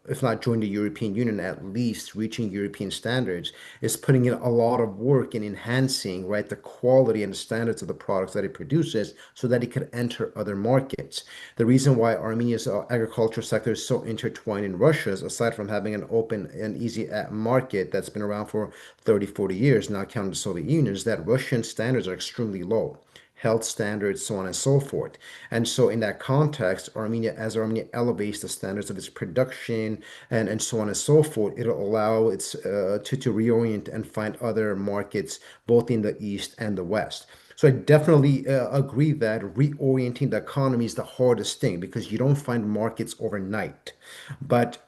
if not join the European Union, at least reaching European standards, is putting in a lot of work in enhancing, right, the quality and the standards of the products that it produces so that it could enter other markets. The reason why Armenia's agriculture sector is so intertwined in Russia's, aside from having an open and easy market that's been around for 30, 40 years, not counting the Soviet Union, is that Russian standards are extremely low. Health standards, so on and so forth. And so, in that context, as Armenia elevates the standards of its production and so on and so forth, it'll allow its to reorient and find other markets both in the East and the West. So I definitely agree that reorienting the economy is the hardest thing because you don't find markets overnight. But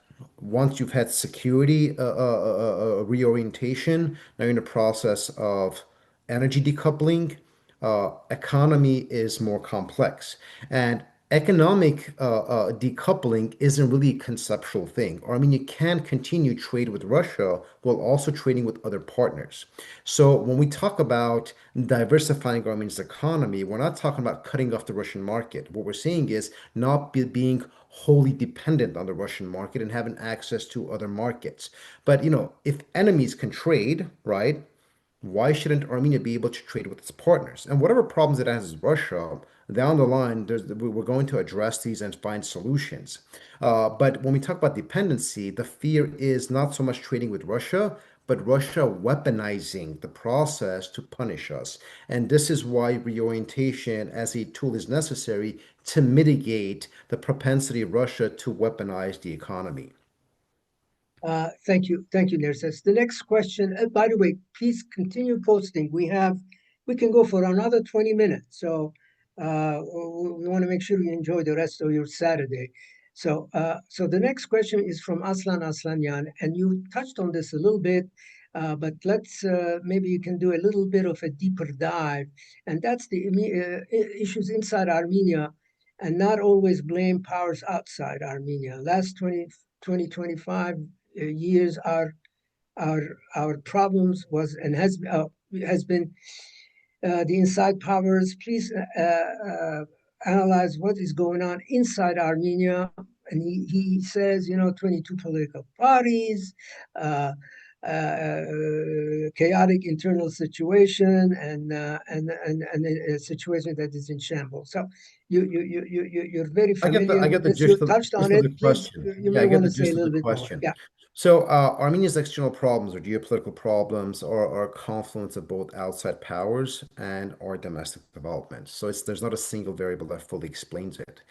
once you've had security reorientation, now you're in the process of energy decoupling. Economy is more complex. And economic decoupling isn't really a conceptual thing. Armenia can continue trade with Russia while also trading with other partners. So when we talk about diversifying Armenia's economy, we're not talking about cutting off the Russian market. What we're saying is not being wholly dependent on the Russian market and having access to other markets. But if enemies can trade, right? Why shouldn't Armenia be able to trade with its partners? And whatever problems it has with Russia, down the line, we're going to address these and find solutions. But when we talk about dependency, the fear is not so much trading with Russia, but Russia weaponizing the process to punish us. And this is why reorientation as a tool is necessary to mitigate the propensity of Russia to weaponize the economy. Thank you, Nerses. The next question, by the way, please continue posting. We can go for another 20 minutes, so we want to make sure you enjoy the rest of your Saturday. So, so the next question is from Aslan Aslanyan, and you touched on this a little bit, but let's maybe you can do a little bit of a deeper dive, and that's the issues inside Armenia, and not always blame powers outside Armenia. Last 25 years, our problems was and has been the inside powers. Please analyze what is going on inside Armenia. And he says, 22 political parties, chaotic internal situation, and a situation that is in shambles. So you're very I get familiar with the this. You touched gist on of it. the Please, question. you Yeah, may I get want the to say a gist of the little bit more. question. Yeah. So, Armenia's external problems or geopolitical problems are a confluence of both outside powers and our domestic developments. So there's not a single variable that fully explains it.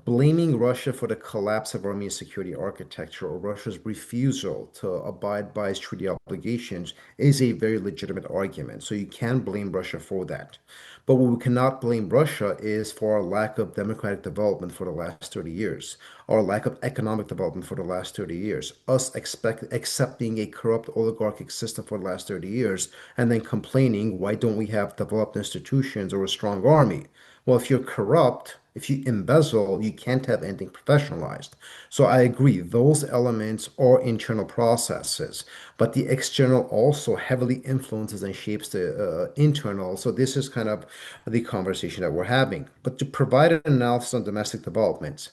Blaming Russia for the collapse of Armenia's security architecture or Russia's refusal to abide by its treaty obligations is a very legitimate argument. So you can blame Russia for that. But what we cannot blame Russia is for our lack of democratic development for the last 30 years, our lack of economic development for the last 30 years, us accepting a corrupt oligarchic system for the last 30 years, and then complaining, why don't we have developed institutions or a strong army? Well, if you're corrupt, if you embezzle, you can't have anything professionalized. So I agree, those elements are internal processes, but the external also heavily influences and shapes the internal. So this is kind of the conversation that we're having. But to provide an analysis on domestic developments,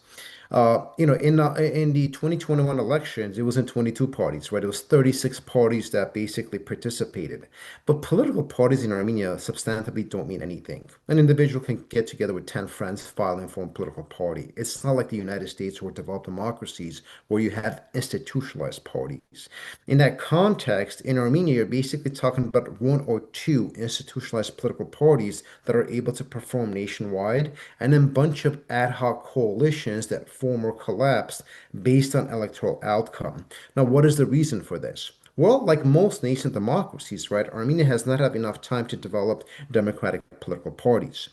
in the 2021 elections, it was in 22 parties, right? It was 36 parties that basically participated. But political parties in Armenia substantively don't mean anything. An individual can get together with 10 friends, file and form a political party. It's not like the United States or developed democracies where you have institutionalized parties. In that context, in Armenia, you're basically talking about one or two institutionalized political parties that are able to perform nationwide, and then a bunch of ad hoc coalitions that form or collapse based on electoral outcome. Now, what is the reason for this? Well, like most nascent democracies, right, Armenia has not had enough time to develop democratic political parties.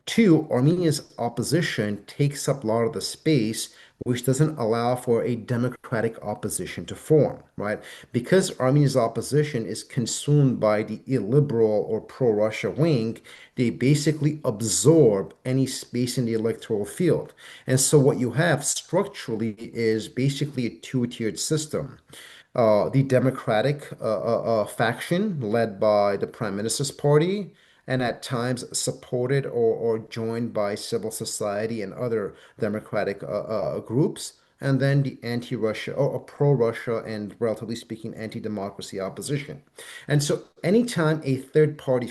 Two, Armenia's opposition takes up a lot of the space, which doesn't allow for a democratic opposition to form, right? Because Armenia's opposition is consumed by the illiberal or pro-Russia wing, they basically absorb any space in the electoral field. And so what you have structurally is basically a two-tiered system. The Democratic faction led by the Prime Minister's party, and at times supported or joined by civil society and other democratic groups, and then the anti-Russia or pro-Russia and relatively speaking anti-democracy opposition. And so anytime a third party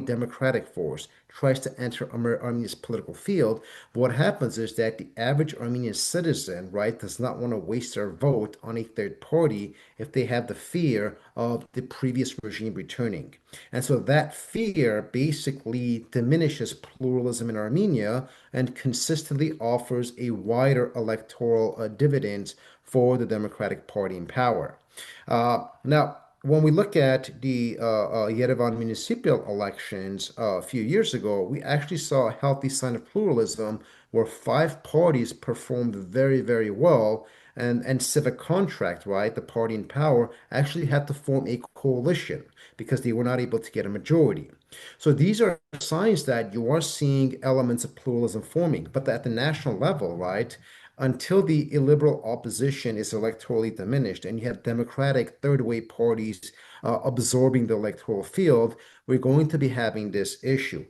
democratic force tries to enter Armenia's political field, what happens is that the average Armenian citizen, right, does not want to waste their vote on a third party if they have the fear of the previous regime returning. And so that fear basically diminishes pluralism in Armenia and consistently offers a wider electoral dividends for the Democratic Party in power. Now, when we look at the Yerevan municipal elections a few years ago, we actually saw a healthy sign of pluralism where five parties performed very, very well. And Civic Contract, right, the party in power, actually had to form a coalition because they were not able to get a majority. So these are signs that you are seeing elements of pluralism forming. But at the national level, right, until the illiberal opposition is electorally diminished and you have democratic third way parties absorbing the electoral field, we're going to be having this issue.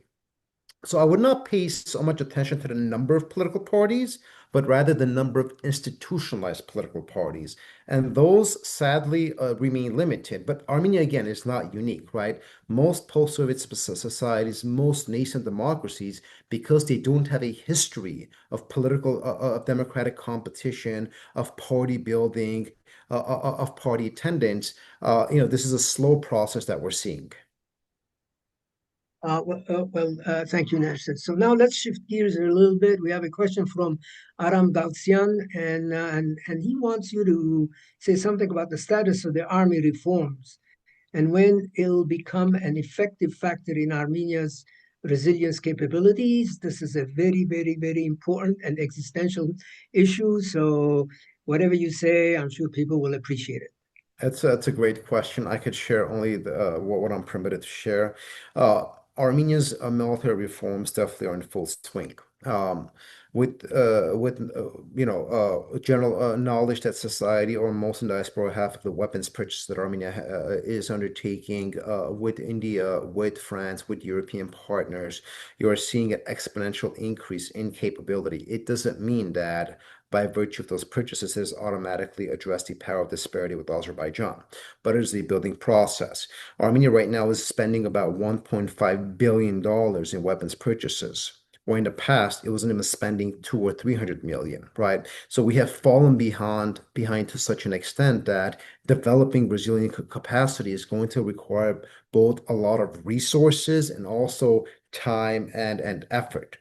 So I would not pay so much attention to the number of political parties, but rather the number of institutionalized political parties. And those sadly remain limited. But Armenia, again, is not unique, right? Most post-Soviet societies, most nascent democracies, because they don't have a history of political, of democratic competition, of party building, of party attendance, this is a slow process that we're seeing. Thank you, Nerses. So now let's shift gears a little bit. We have a question from Aram Dalsian, and he wants you to say something about the status of the army reforms and when it'll become an effective factor in Armenia's resilience capabilities. This is a very, very, very important and existential issue. So whatever you say, I'm sure people will appreciate it. That's a great question. I could share only what I'm permitted to share. Armenia's military reforms definitely are in full swing. With general knowledge that society or most in diaspora have of the weapons purchase that Armenia is undertaking with India, with France, with European partners, you are seeing an exponential increase in capability. It doesn't mean that by virtue of those purchases, has automatically addressed the power of disparity with Azerbaijan. But it is a building process. Armenia right now is spending about $1.5 billion in weapons purchases. where in the past it wasn't even spending 200 or 300 million, right? So we have fallen behind to such an extent that developing resilient capacity is going to require both a lot of resources and also time and effort.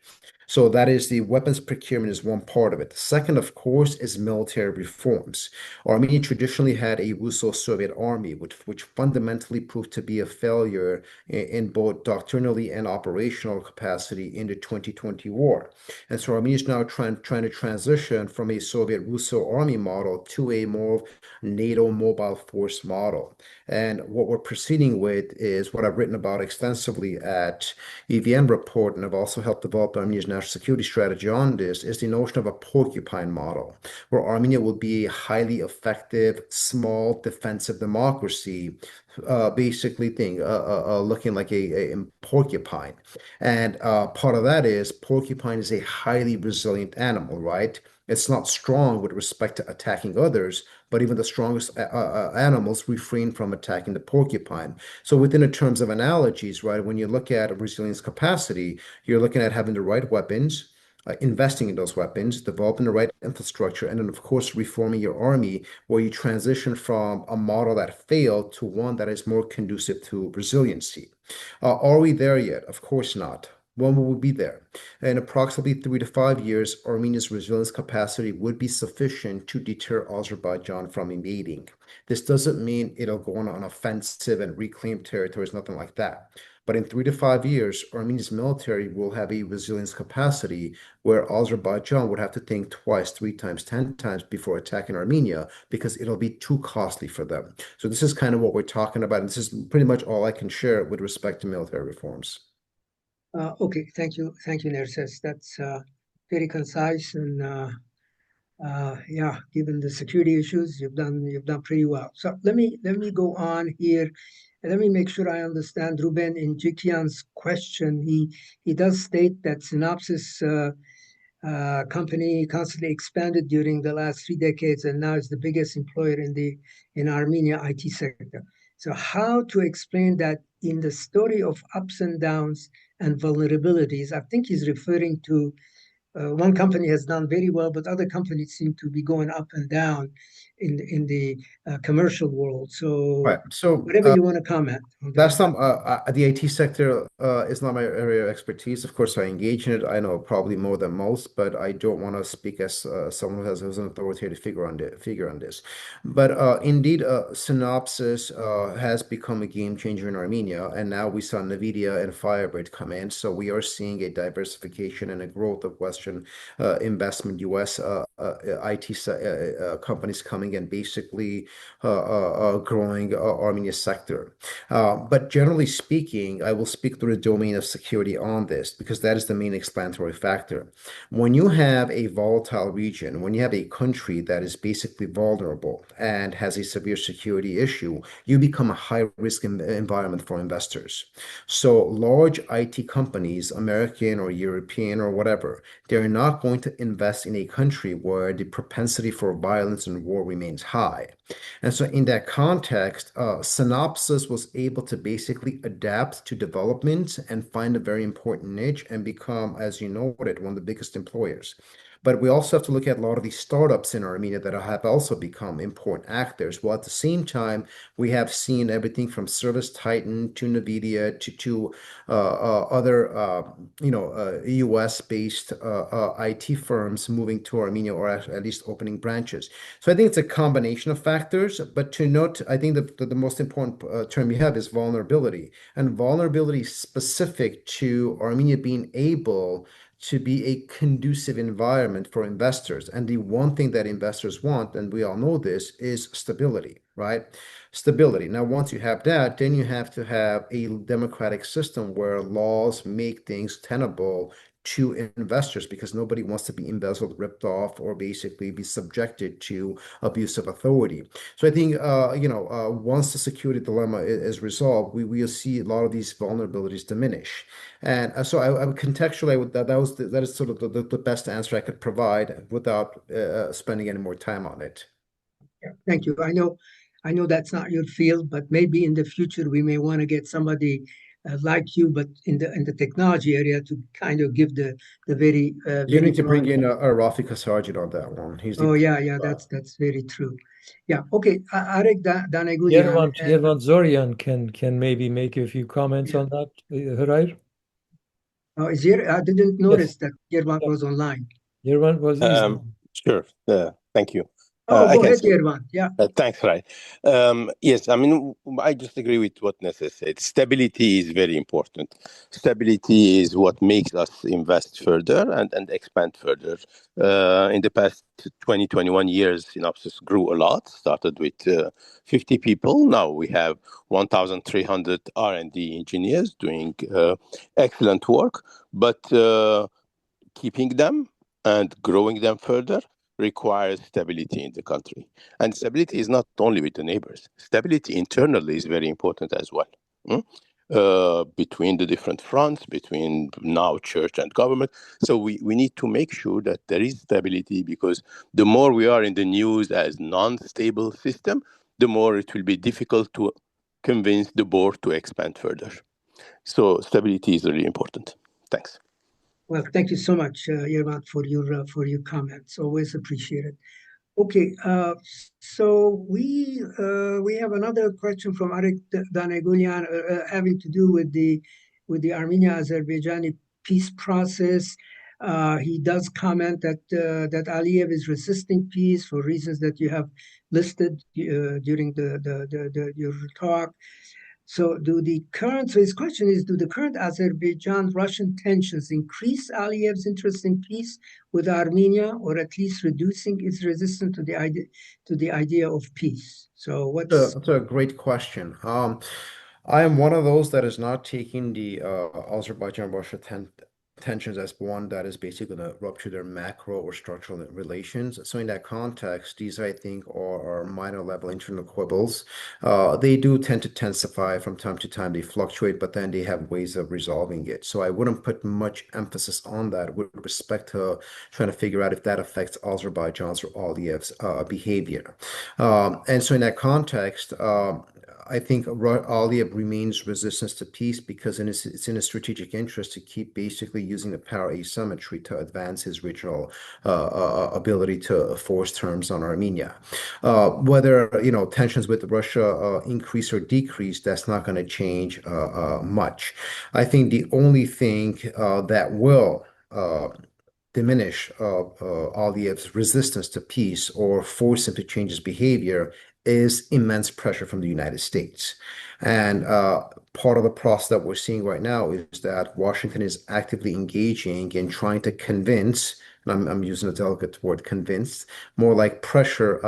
So that is the weapons procurement is one part of it. The second, of course, is military reforms. Armenia traditionally had a Russo-Soviet army, which fundamentally proved to be a failure in both doctrinally and operational capacity in the 2020 war. And so Armenia is now trying to transition from a Soviet Russo army model to a more NATO mobile force model. And what we're proceeding with is what I've written about extensively at EVN report, and I've also helped develop Armenia's national security strategy on this, is the notion of a porcupine model, where Armenia will be a highly effective, small, defensive democracy, basically looking like a porcupine. And part of that is porcupine is a highly resilient animal, right? It's not strong with respect to attacking others, but even the strongest animals refrain from attacking the porcupine. So within the terms of analogies, right, when you look at resilience capacity, you're looking at having the right weapons, investing in those weapons, developing the right infrastructure, and then, of course, reforming your army, where you transition from a model that failed to one that is more conducive to resiliency. Are we there yet? Of course not. When will we be there? In approximately 3 to 5 years, Armenia's resilience capacity would be sufficient to deter Azerbaijan from invading. This doesn't mean it'll go on an offensive and reclaim territories, nothing like that. But in 3 to 5 years, Armenia's military will have a resilience capacity where Azerbaijan would have to think twice, 3 times, 10 times before attacking Armenia because it'll be too costly for them. So this is kind of what we're talking about. And this is pretty much all I can share with respect to military reforms. Okay, thank you, Nerses. That's very concise, and yeah, given the security issues, you've done pretty well. So let me go on here, and let me make sure I understand Ruben Injikian's question. He does state that Synopsys company constantly expanded during the last 3 decades, and now is the biggest employer in Armenia IT sector. So how to explain that in the story of ups and downs and vulnerabilities? I think he's referring to one company has done very well, but other companies seem to be going up and down in the commercial world. So Right. So whatever you want to comment on that. that's not the IT sector is not my area of expertise. Of course, I engage in it. I know probably more than most, but I don't want to speak as someone who's an authoritative figure on this. But indeed, Synopsys has become a game changer in Armenia, and now we saw NVIDIA and Firebird come in. So we are seeing a diversification and a growth of Western investment, U.S. IT companies coming and basically growing Armenia sector. But generally speaking, I will speak through the domain of security on this because that is the main explanatory factor. When you have a volatile region, when you have a country that is basically vulnerable and has a severe security issue, you become a high-risk environment for investors. So large IT companies, American or European or whatever, they're not going to invest in a country where the propensity for violence and war remains high. And so in that context, Synopsys was able to basically adapt to development and find a very important niche and become, as you noted, one of the biggest employers. But we also have to look at a lot of these startups in Armenia that have also become important actors. While at the same time, we have seen everything from Service Titan to NVIDIA to other, US-based IT firms moving to Armenia or at least opening branches. So I think it's a combination of factors. But to note, I think the most important term you have is vulnerability. And vulnerability specific to Armenia being able to be a conducive environment for investors. And the one thing that investors want, and we all know this, is stability, right? Stability. Now, once you have that, then you have to have a democratic system where laws make things tenable to investors because nobody wants to be embezzled, ripped off, or basically be subjected to abuse of authority. So I think, once the security dilemma is resolved, we will see a lot of these vulnerabilities diminish. And so I would contextualize that is sort of the best answer I could provide without spending any more time on it. Yeah, thank you. I know that's not your field, but maybe in the future we may want to get somebody like you, but in the technology area, to kind of give the very You need to bring blunt. in a Rafi Kasarjid on that one. He's the Oh yeah, that's very true. Yeah, okay. Arek Danegulyan. Yervant Zoryan can maybe make a few comments on that, Hriar? Is here? I didn't Yes. notice that Yervant Yeah. was online. Yervant was Sure. Thank you. Oh, I go can ahead, say. Yervant. Yeah. Thanks, Rai. Yes, I mean, I just agree with what Nerses said. Stability is very important. Stability is what makes us invest further and expand further. In the past 20, 21 years, Synopsys grew a lot, started with 50 people. Now we have 1,300 R&D engineers doing excellent work, but keeping them and growing them further requires stability in the country. And stability is not only with the neighbors. Stability internally is very important as well. Between the different fronts, between now church and government. So we need to make sure that there is stability, because the more we are in the news as non-stable system, the more it will be difficult to convince the board to expand further. So stability is really important. Thanks. Well, thank you so much, Yervant, for your comments. Always appreciated. Okay, so we have another question from Arek Danegulyan having to do with the Armenia-Azerbaijani peace process. He does comment that that Aliyev is resisting peace for reasons that you have listed during your talk. So his question is, do the current Azerbaijan-Russian tensions increase Aliyev's interest in peace with Armenia, or at least reducing its resistance to the idea of peace? So That's a great question. I am one of those that is not taking the Azerbaijan-Russia tensions as one that is basically going to rupture their macro or structural relations. So in that context, these, I think, are minor level internal quibbles. They do tend to intensify from time to time. They fluctuate, but then they have ways of resolving it. So I wouldn't put much emphasis on that with respect to trying to figure out if that affects Azerbaijan's or Aliyev's behavior. And so in that context, I think Aliyev remains resistant to peace because it's in his strategic interest to keep basically using the power asymmetry to advance his regional ability to force terms on Armenia. Whether tensions with Russia increase or decrease, that's not going to change much. I think the only thing that will diminish Aliyev's resistance to peace or force him to change his behavior is immense pressure from the United States. And part of the process that we're seeing right now is that Washington is actively engaging in trying to convince, and I'm using a delicate word, convince, more like pressure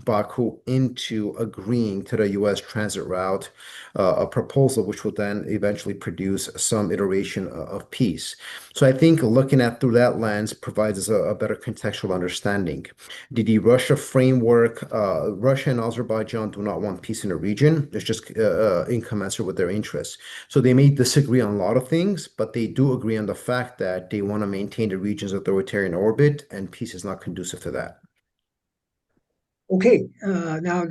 Baku into agreeing to the U.S. transit route, a proposal which will then eventually produce some iteration of peace. So I think looking at through that lens provides us a better contextual understanding. The Russia framework, Russia and Azerbaijan do not want peace in the region. It's just incommensurate with their interests. So they may disagree on a lot of things, but they do agree on the fact that they want to maintain the region's authoritarian orbit, and peace is not conducive to that. Okay, now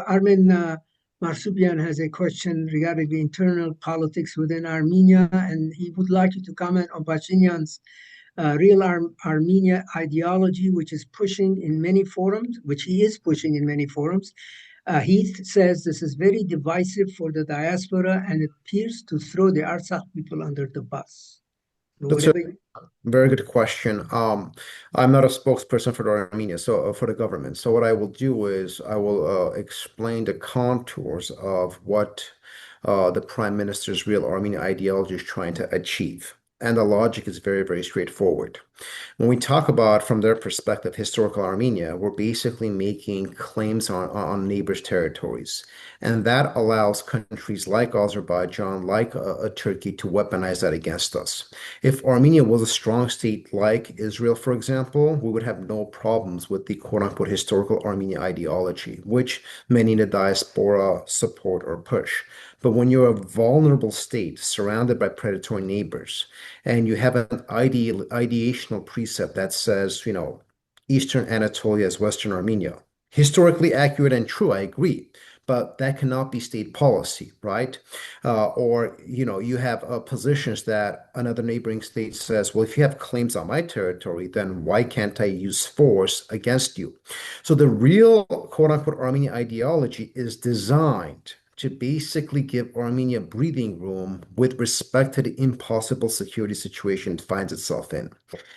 Armin Marsupian has a question regarding the internal politics within Armenia, and he would like you to comment on Pashinyan's real Armenia ideology, which is pushing in many forums, which he is pushing in many forums. He says this is very divisive for the diaspora and it appears to throw the Artsakh people under the bus. That's a very good question. I'm not a spokesperson for the Armenia, so for the government. So what I will do is I will explain the contours of what the Prime Minister's real Armenia ideology is trying to achieve. And the logic is very, very straightforward. When we talk about, from their perspective, historical Armenia, we're basically making claims on neighbors' territories. And that allows countries like Azerbaijan, like Turkey, to weaponize that against us. If Armenia was a strong state like Israel, for example, we would have no problems with the quote-unquote historical Armenia ideology, which many in the diaspora support or push. But when you're a vulnerable state surrounded by predatory neighbors, and you have an ideational precept that says, Eastern Anatolia is Western Armenia, historically accurate and true, I agree. but that cannot be state policy, right? Or, you have positions that another neighboring state says, well, if you have claims on my territory, then why can't I use force against you? So the real quote unquote Armenian ideology is designed to basically give Armenia breathing room with respect to the impossible security situation it finds itself in.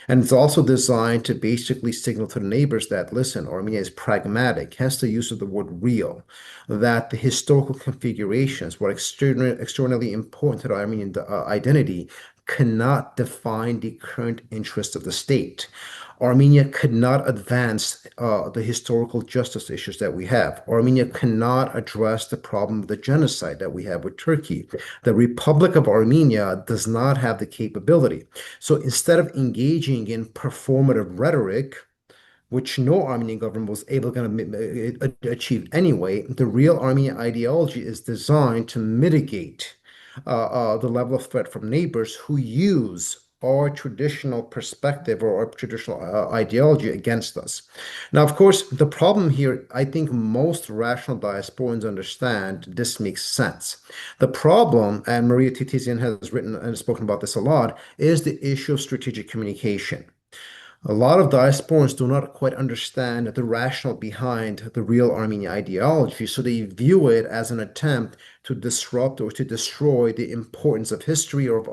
And it's also designed to basically signal to the neighbors that, listen, Armenia is pragmatic, hence the use of the word real, that the historical configurations, what extraordinarily important to the Armenian identity, cannot define the current interests of the state. Armenia could not advance the historical justice issues that we have. Armenia cannot address the problem of the genocide that we have with Turkey. The Republic of Armenia does not have the capability. So instead of engaging in performative rhetoric, which no Armenian government was able to achieve anyway, the real Armenian ideology is designed to mitigate the level of threat from neighbors who use our traditional perspective or our traditional ideology against us. Now, of course, the problem here, I think most rational diasporans understand this makes sense. The problem, and Maria Titizian has written and spoken about this a lot, is the issue of strategic communication. A lot of diasporans do not quite understand the rationale behind the real Armenian ideology, so they view it as an attempt to disrupt or to destroy the importance of history or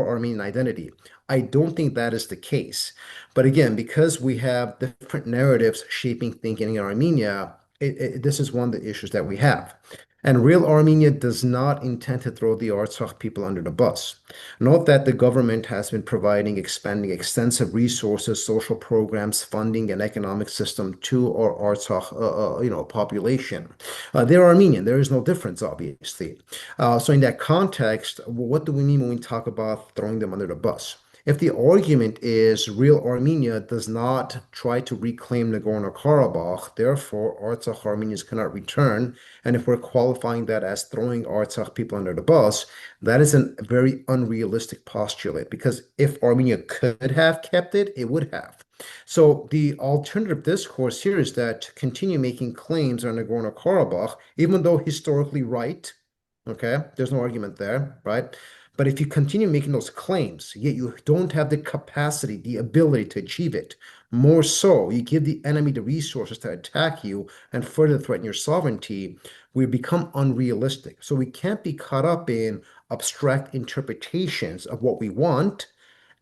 Armenian identity. I don't think that is the case. But again, because we have different narratives shaping thinking in Armenia, this is one of the issues that we have. And real Armenia does not intend to throw the Artsakh people under the bus. Note that the government has been expanding extensive resources, social programs, funding, and economic system to our Artsakh, population. They're Armenian. There is no difference, obviously. So in that context, what do we mean when we talk about throwing them under the bus? If the argument is real Armenia does not try to reclaim Nagorno-Karabakh, therefore Artsakh Armenians cannot return, and if we're qualifying that as throwing Artsakh people under the bus, that is a very unrealistic postulate, because if Armenia could have kept it, it would have. So the alternative discourse here is that to continue making claims on Nagorno-Karabakh, even though historically right, okay, there's no argument there, right? But if you continue making those claims, yet you don't have the capacity, the ability to achieve it, more so, you give the enemy the resources to attack you and further threaten your sovereignty, we become unrealistic. So we can't be caught up in abstract interpretations of what we want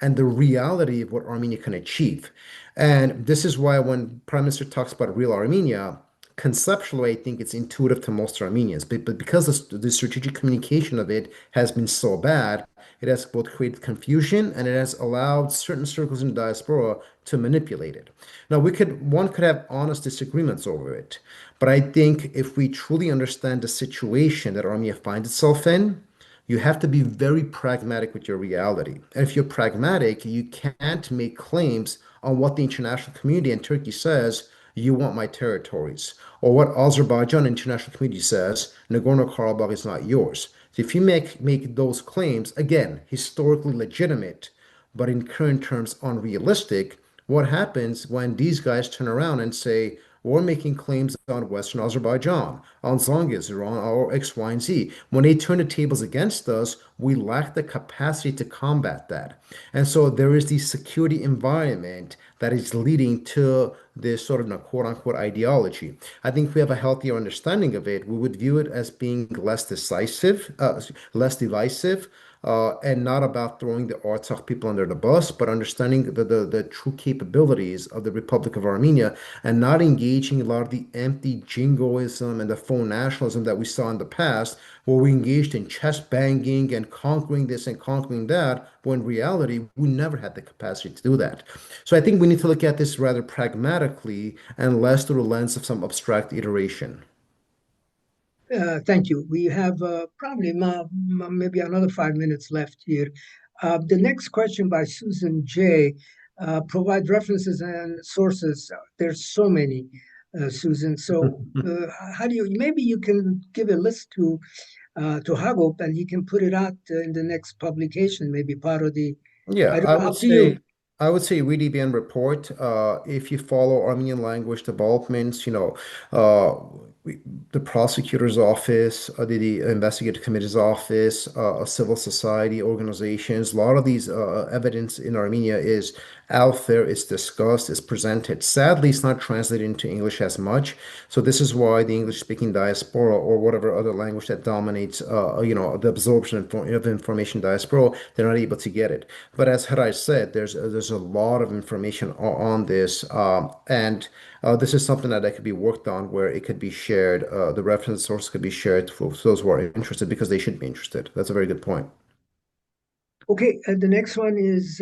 and the reality of what Armenia can achieve. And this is why when Prime Minister talks about real Armenia, conceptually, I think it's intuitive to most Armenians, but because the strategic communication of it has been so bad, it has both created confusion and it has allowed certain circles in the diaspora to manipulate it. Now, one could have honest disagreements over it, but I think if we truly understand the situation that Armenia finds itself in, you have to be very pragmatic with your reality. And if you're pragmatic, you can't make claims on what the international community and Turkey says, you want my territories, or what Azerbaijan international community says, Nagorno-Karabakh is not yours. So if you make those claims, again, historically legitimate, but in current terms unrealistic, what happens when these guys turn around and say, we're making claims on Western Azerbaijan, on Zangezur, or X, Y, and Z. When they turn the tables against us, we lack the capacity to combat that. And so there is the security environment that is leading to this sort of quote unquote ideology. I think if we have a healthier understanding of it, we would view it as being less divisive, and not about throwing the Artsakh people under the bus, but understanding the true capabilities of the Republic of Armenia and not engaging a lot of the empty jingoism and the faux nationalism that we saw in the past, where we engaged in chest banging and conquering this and conquering that, when in reality, we never had the capacity to do that. So I think we need to look at this rather pragmatically and less through the lens of some abstract iteration. Thank you. We have probably maybe another 5 minutes left here. The next question by Susan J. Provide references and sources. There's so many, Susan. So how do maybe you can give a list to Hagop and he can put it out in the next publication, maybe part of the, Yeah, I don't know, up to you. I would say read EBN report. If you follow Armenian language developments, the prosecutor's office, the investigative committee's office, civil society organizations, a lot of these evidence in Armenia is out there, it's discussed, it's presented. Sadly, it's not translated into English as much. So this is why the English-speaking diaspora or whatever other language that dominates, the absorption of information diaspora, they're not able to get it. But as Hriar said, there's a lot of information on this, and this is something that could be worked on where it could be shared. The reference source could be shared for those who are interested because they should be interested. That's a very good point. Okay, and the next one is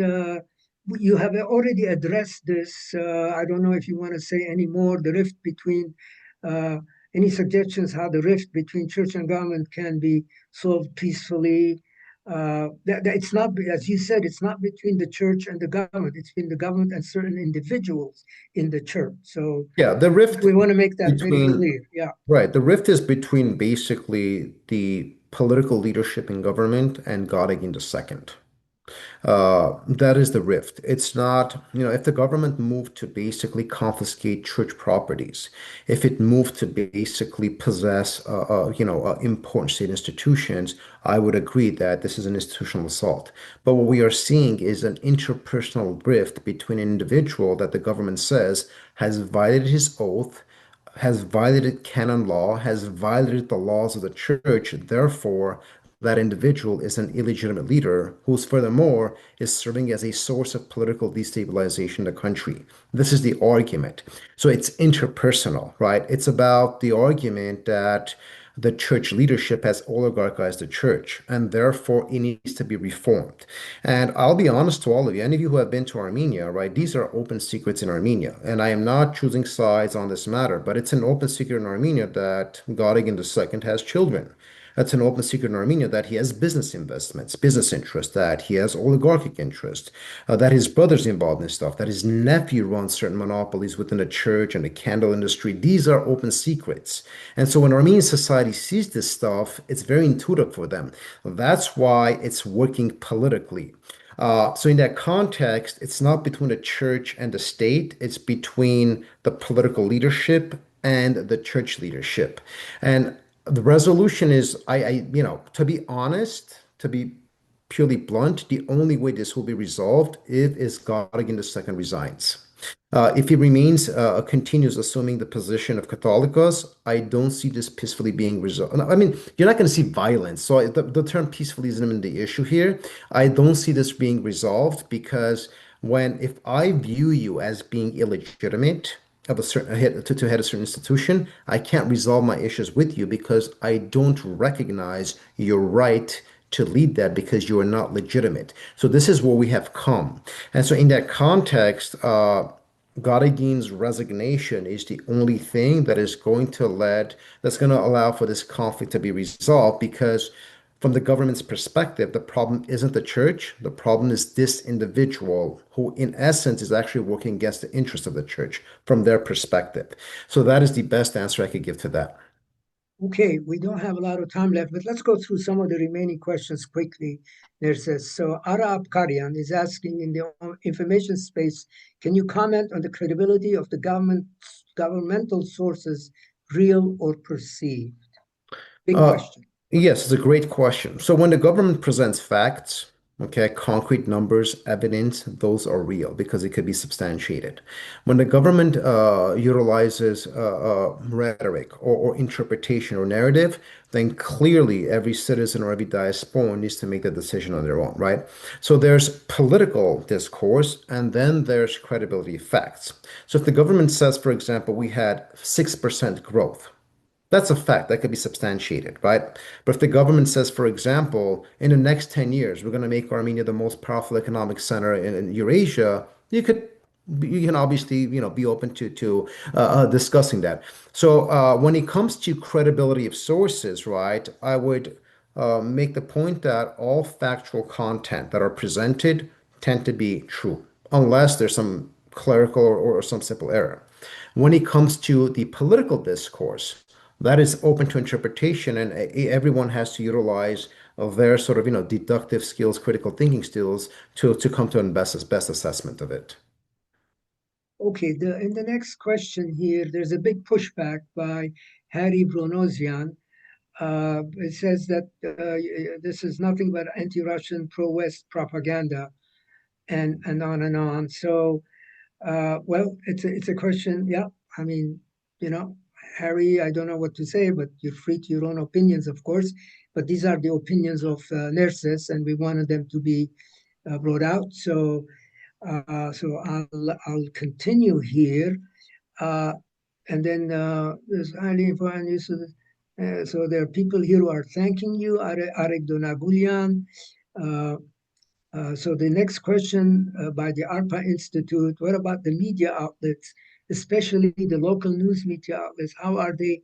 you have already addressed this. I don't know if you want to say any more. The rift between any suggestions how the rift between church and government can be solved peacefully. It's not, as you said, it's not between the church and the government. It's between the government and certain individuals in the church. So yeah, the rift we want to make that between, very clear. Yeah, right. The rift is between basically the political leadership in government and God again II. That is the rift. It's not, if the government moved to basically confiscate church properties, if it moved to basically possess, important state institutions, I would agree that this is an institutional assault. But what we are seeing is an interpersonal rift between an individual that the government says has violated his oath, has violated canon law, has violated the laws of the church. Therefore, that individual is an illegitimate leader who's furthermore is serving as a source of political destabilization in the country. This is the argument. So it's interpersonal, right? It's about the argument that the church leadership has oligarchized the church and therefore it needs to be reformed. And I'll be honest to all of you, any of you who have been to Armenia, right? These are open secrets in Armenia. And I am not choosing sides on this matter, but it's an open secret in Armenia that Godigan II has children. That's an open secret in Armenia that he has business investments, business interests, that he has oligarchic interests, that his brother's involved in stuff, that his nephew runs certain monopolies within the church and the candle industry. These are open secrets. And so when Armenian society sees this stuff, it's very intuitive for them. That's why it's working politically. So in that context, it's not between the church and the state, it's between the political leadership and the church leadership. And the resolution is, to be honest, to be purely blunt, the only way this will be resolved is Godigan II resigns. If he continues assuming the position of Catholicos, I don't see this peacefully being resolved. I mean, you're not going to see violence. So the term peacefully isn't even the issue here. I don't see this being resolved because if I view you as being illegitimate, of a certain to head a certain institution, I can't resolve my issues with you because I don't recognize your right to lead that because you are not legitimate. So this is where we have come. And so in that context, Godigin's resignation is the only thing that's going to allow for this conflict to be resolved because from the government's perspective, the problem isn't the church. The problem is this individual who, in essence, is actually working against the interest of the church from their perspective. So that is the best answer I could give to that. okay, we don't have a lot of time left, but let's go through some of the remaining questions quickly. So Ara Apkarian is asking in the information space, can you comment on the credibility of the governmental sources, real or perceived? Big question. Yes, it's a great question. So when the government presents facts, okay, concrete numbers, evidence, those are real because it could be substantiated. When the government utilizes rhetoric or interpretation or narrative, then clearly every citizen or every diaspora needs to make the decision on their own, right? So there's political discourse and then there's credibility facts. So if the government says, for example, we had 6% growth, that's a fact that could be substantiated, right? But if the government says, for example, in the next 10 years, we're going to make Armenia the most powerful economic center in Eurasia, you can obviously, be open to discussing that. So when it comes to credibility of sources, right, I would make the point that all factual content that are presented tend to be true, unless there's some clerical or some simple error. When it comes to the political discourse, that is open to interpretation, and everyone has to utilize of their sort of, deductive skills, critical thinking skills to come to a best assessment of it. Okay, in the next question here, there's a big pushback by Harry Bronosian. It says that this is nothing but anti-Russian, pro-West propaganda, and on and on. So, well, it's a question. Yeah, I mean, Harry, I don't know what to say, but you're free to your own opinions, of course. But these are the opinions of Nerses, and we wanted them to be brought out. So I'll continue here, and then there's highly important use of. So there are people here who are thanking you, Arek Donagulian. So the next question by the ARPA Institute, what about the media outlets, especially the local news media outlets? How are they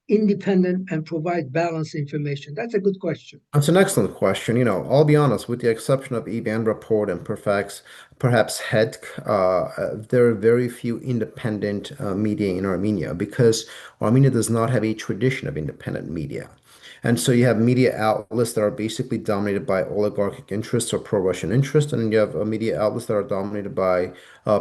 independent and provide balanced information? That's a good question. That's an excellent question. I'll be honest, with the exception of EBAN Report and perhaps HEDC, there are very few independent media in Armenia because Armenia does not have a tradition of independent media. And so you have media outlets that are basically dominated by oligarchic interests or pro-Russian interests, and then you have media outlets that are dominated by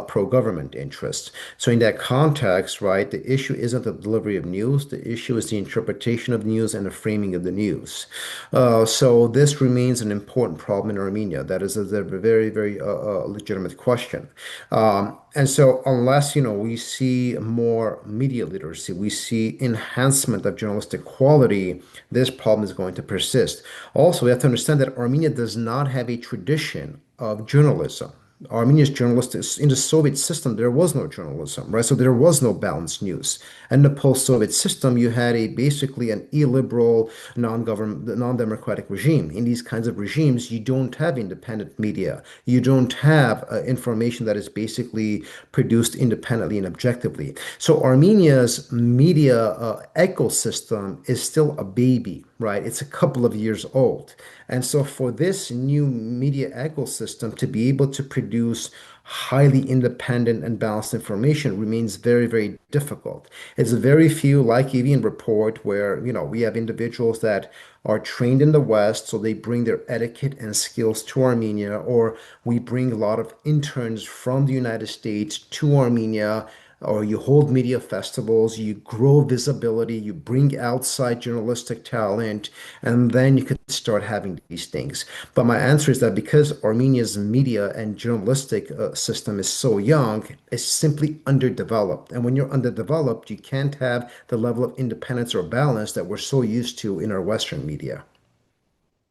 pro-government interests. So in that context, right, the issue isn't the delivery of news. The issue is the interpretation of news and the framing of the news. So this remains an important problem in Armenia. That is a very, very legitimate question. And so unless, we see more media literacy, we see enhancement of journalistic quality, this problem is going to persist. Also, we have to understand that Armenia does not have a tradition of journalism. Armenia's journalists in the Soviet system, there was no journalism, right? So there was no balanced news. And in the post-Soviet system, you had basically an illiberal, non-democratic regime. In these kinds of regimes, you don't have independent media. You don't have information that is basically produced independently and objectively. So Armenia's media ecosystem is still a baby, right? It's a couple of years old. And so for this new media ecosystem to be able to produce highly independent and balanced information remains very, very difficult. It's very few, like EVN Report, where, we have individuals that are trained in the West, so they bring their etiquette and skills to Armenia, or we bring a lot of interns from the United States to Armenia, or you hold media festivals, you grow visibility, you bring outside journalistic talent, and then you could start having these things. But my answer is that because Armenia's media and journalistic system is so young, it's simply underdeveloped. And when you're underdeveloped, you can't have the level of independence or balance that we're so used to in our Western media.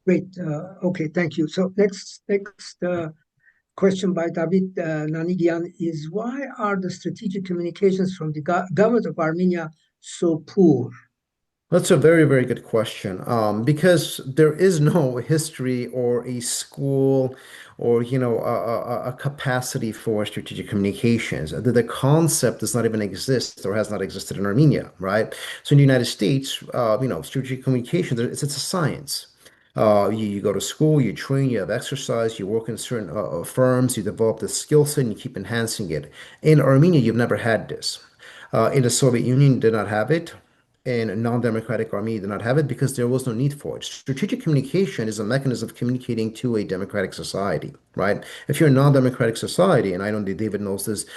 Great. Okay, thank you. So next question by David Nanigian is, why are the strategic communications from the government of Armenia so poor? That's a very, very good question. Because there is no history or a school or, a capacity for strategic communications. The concept does not even exist or has not existed in Armenia, right? So in the United States, strategic communications, it's a science. You go to school, you train, you have exercise, you work in certain firms, you develop the skill set, and you keep enhancing it. In Armenia, you've never had this. In the Soviet Union, you did not have it. In a non-democratic Armenia, you did not have it because there was no need for it. Strategic communication is a mechanism of communicating to a democratic society, right? If you're a non-democratic society, and I know that David knows this,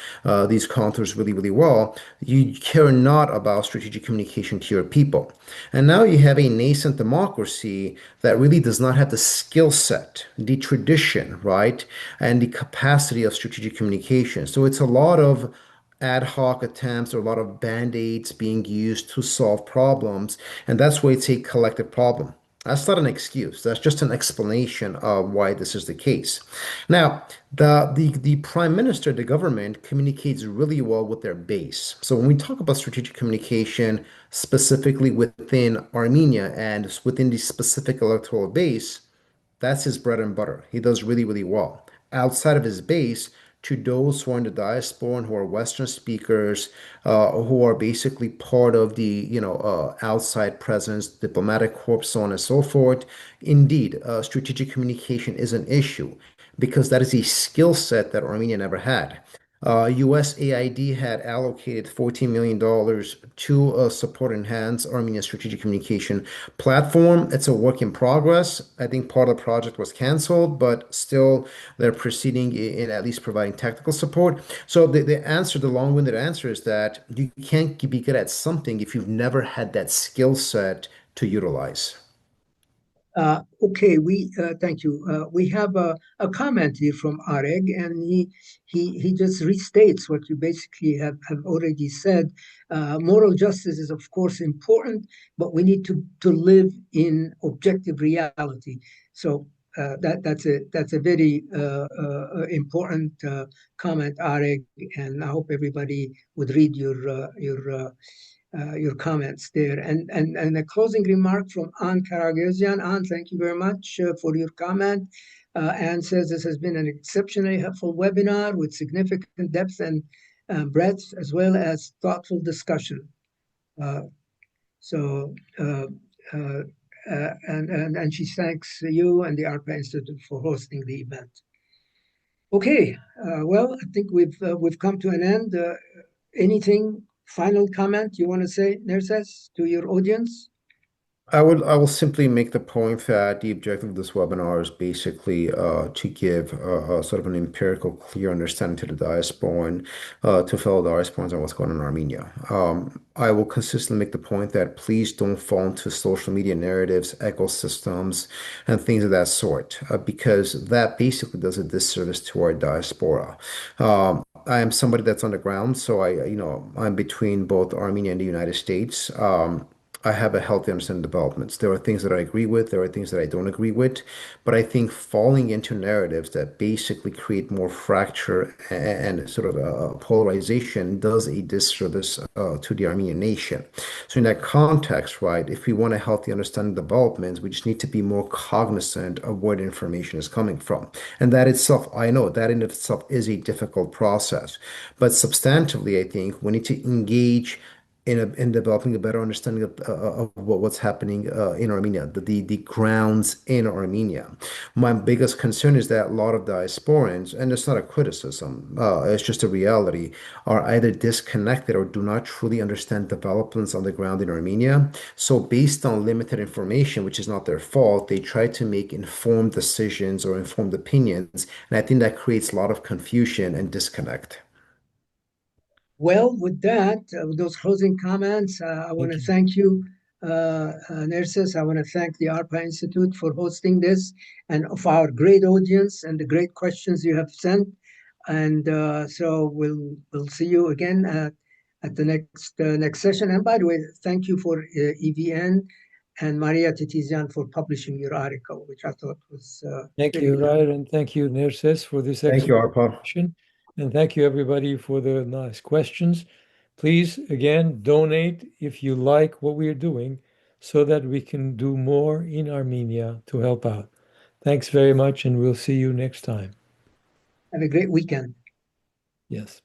these contours really, really well, you care not about strategic communication to your people. And now you have a nascent democracy that really does not have the skill set, the tradition, right, and the capacity of strategic communication. So it's a lot of ad hoc attempts or a lot of band-aids being used to solve problems, and that's why it's a collective problem. That's not an excuse. That's just an explanation of why this is the case. Now, the prime minister, the government, communicates really well with their base. So when we talk about strategic communication, specifically within Armenia and within the specific electoral base, that's his bread and butter. He does really, really well. Outside of his base, to those who are in the diaspora and who are Western speakers, who are basically part of the, outside presence, diplomatic corps, so on and so forth. Indeed, strategic communication is an issue because that is a skill set that Armenia never had. USAID had allocated $14 million to support enhance Armenia's strategic communication platform. It's a work in progress. I think part of the project was canceled, but still they're proceeding in at least providing technical support. So the long-winded answer is that you can't be good at something if you've never had that skill set to utilize. Okay, we thank you. We have a comment here from Areg, and he just restates what you basically have already said. Moral justice is of course important, but we need to live in objective reality. So that's a very important comment, Areg, and I hope everybody would read your comments there. And a closing remark from Anne Karagosian. Anne, thank you very much for your comment. Anne says this has been an exceptionally helpful webinar with significant depth and breadth, as well as thoughtful discussion. And she thanks you and the ARPA Institute for hosting the event. Okay, well, I think we've come to an end. Anything final comment you want to say, Nerses, to your audience? I will simply make the point that the objective of this webinar is basically to give sort of an empirical, clear understanding to the diaspora and to fellow diasporans on what's going on in Armenia. I will consistently make the point that please don't fall into social media narratives, ecosystems, and things of that sort, because that basically does a disservice to our diaspora. I am somebody that's on the ground, so I'm between both Armenia and the United States. I have a healthy understanding of developments. There are things that I agree with, there are things that I don't agree with, but I think falling into narratives that basically create more fracture and sort of a polarization does a disservice to the Armenian nation. So in that context, right, if we want a healthy understanding of developments, we just need to be more cognizant of where the information is coming from. And that itself, I know that in itself is a difficult process, but substantively, I think we need to engage in developing a better understanding of what's happening in Armenia, the grounds in Armenia. My biggest concern is that a lot of diasporans, and it's not a criticism, it's just a reality, are either disconnected or do not truly understand developments on the ground in Armenia. So based on limited information, which is not their fault, they try to make informed decisions or informed opinions. And I think that creates a lot of confusion and disconnect. Well, with that, with those closing comments, I want to thank you, Nerses. I want to thank the ARPA Institute for hosting this, and of our great audience and the great questions you have sent. And so we'll see you again at the next session. And by the way, thank you for EVN and Maria Titizian for publishing your article, which I thought was Thank you, Hriar, and thank you, Nerses, for this Thank you, ARPA. explanation. And thank you, everybody, for the nice questions. Please, again, donate if you like what we are doing so that we can do more in Armenia to help out. Thanks very much, and we'll see you next time. Have a great weekend. Yes.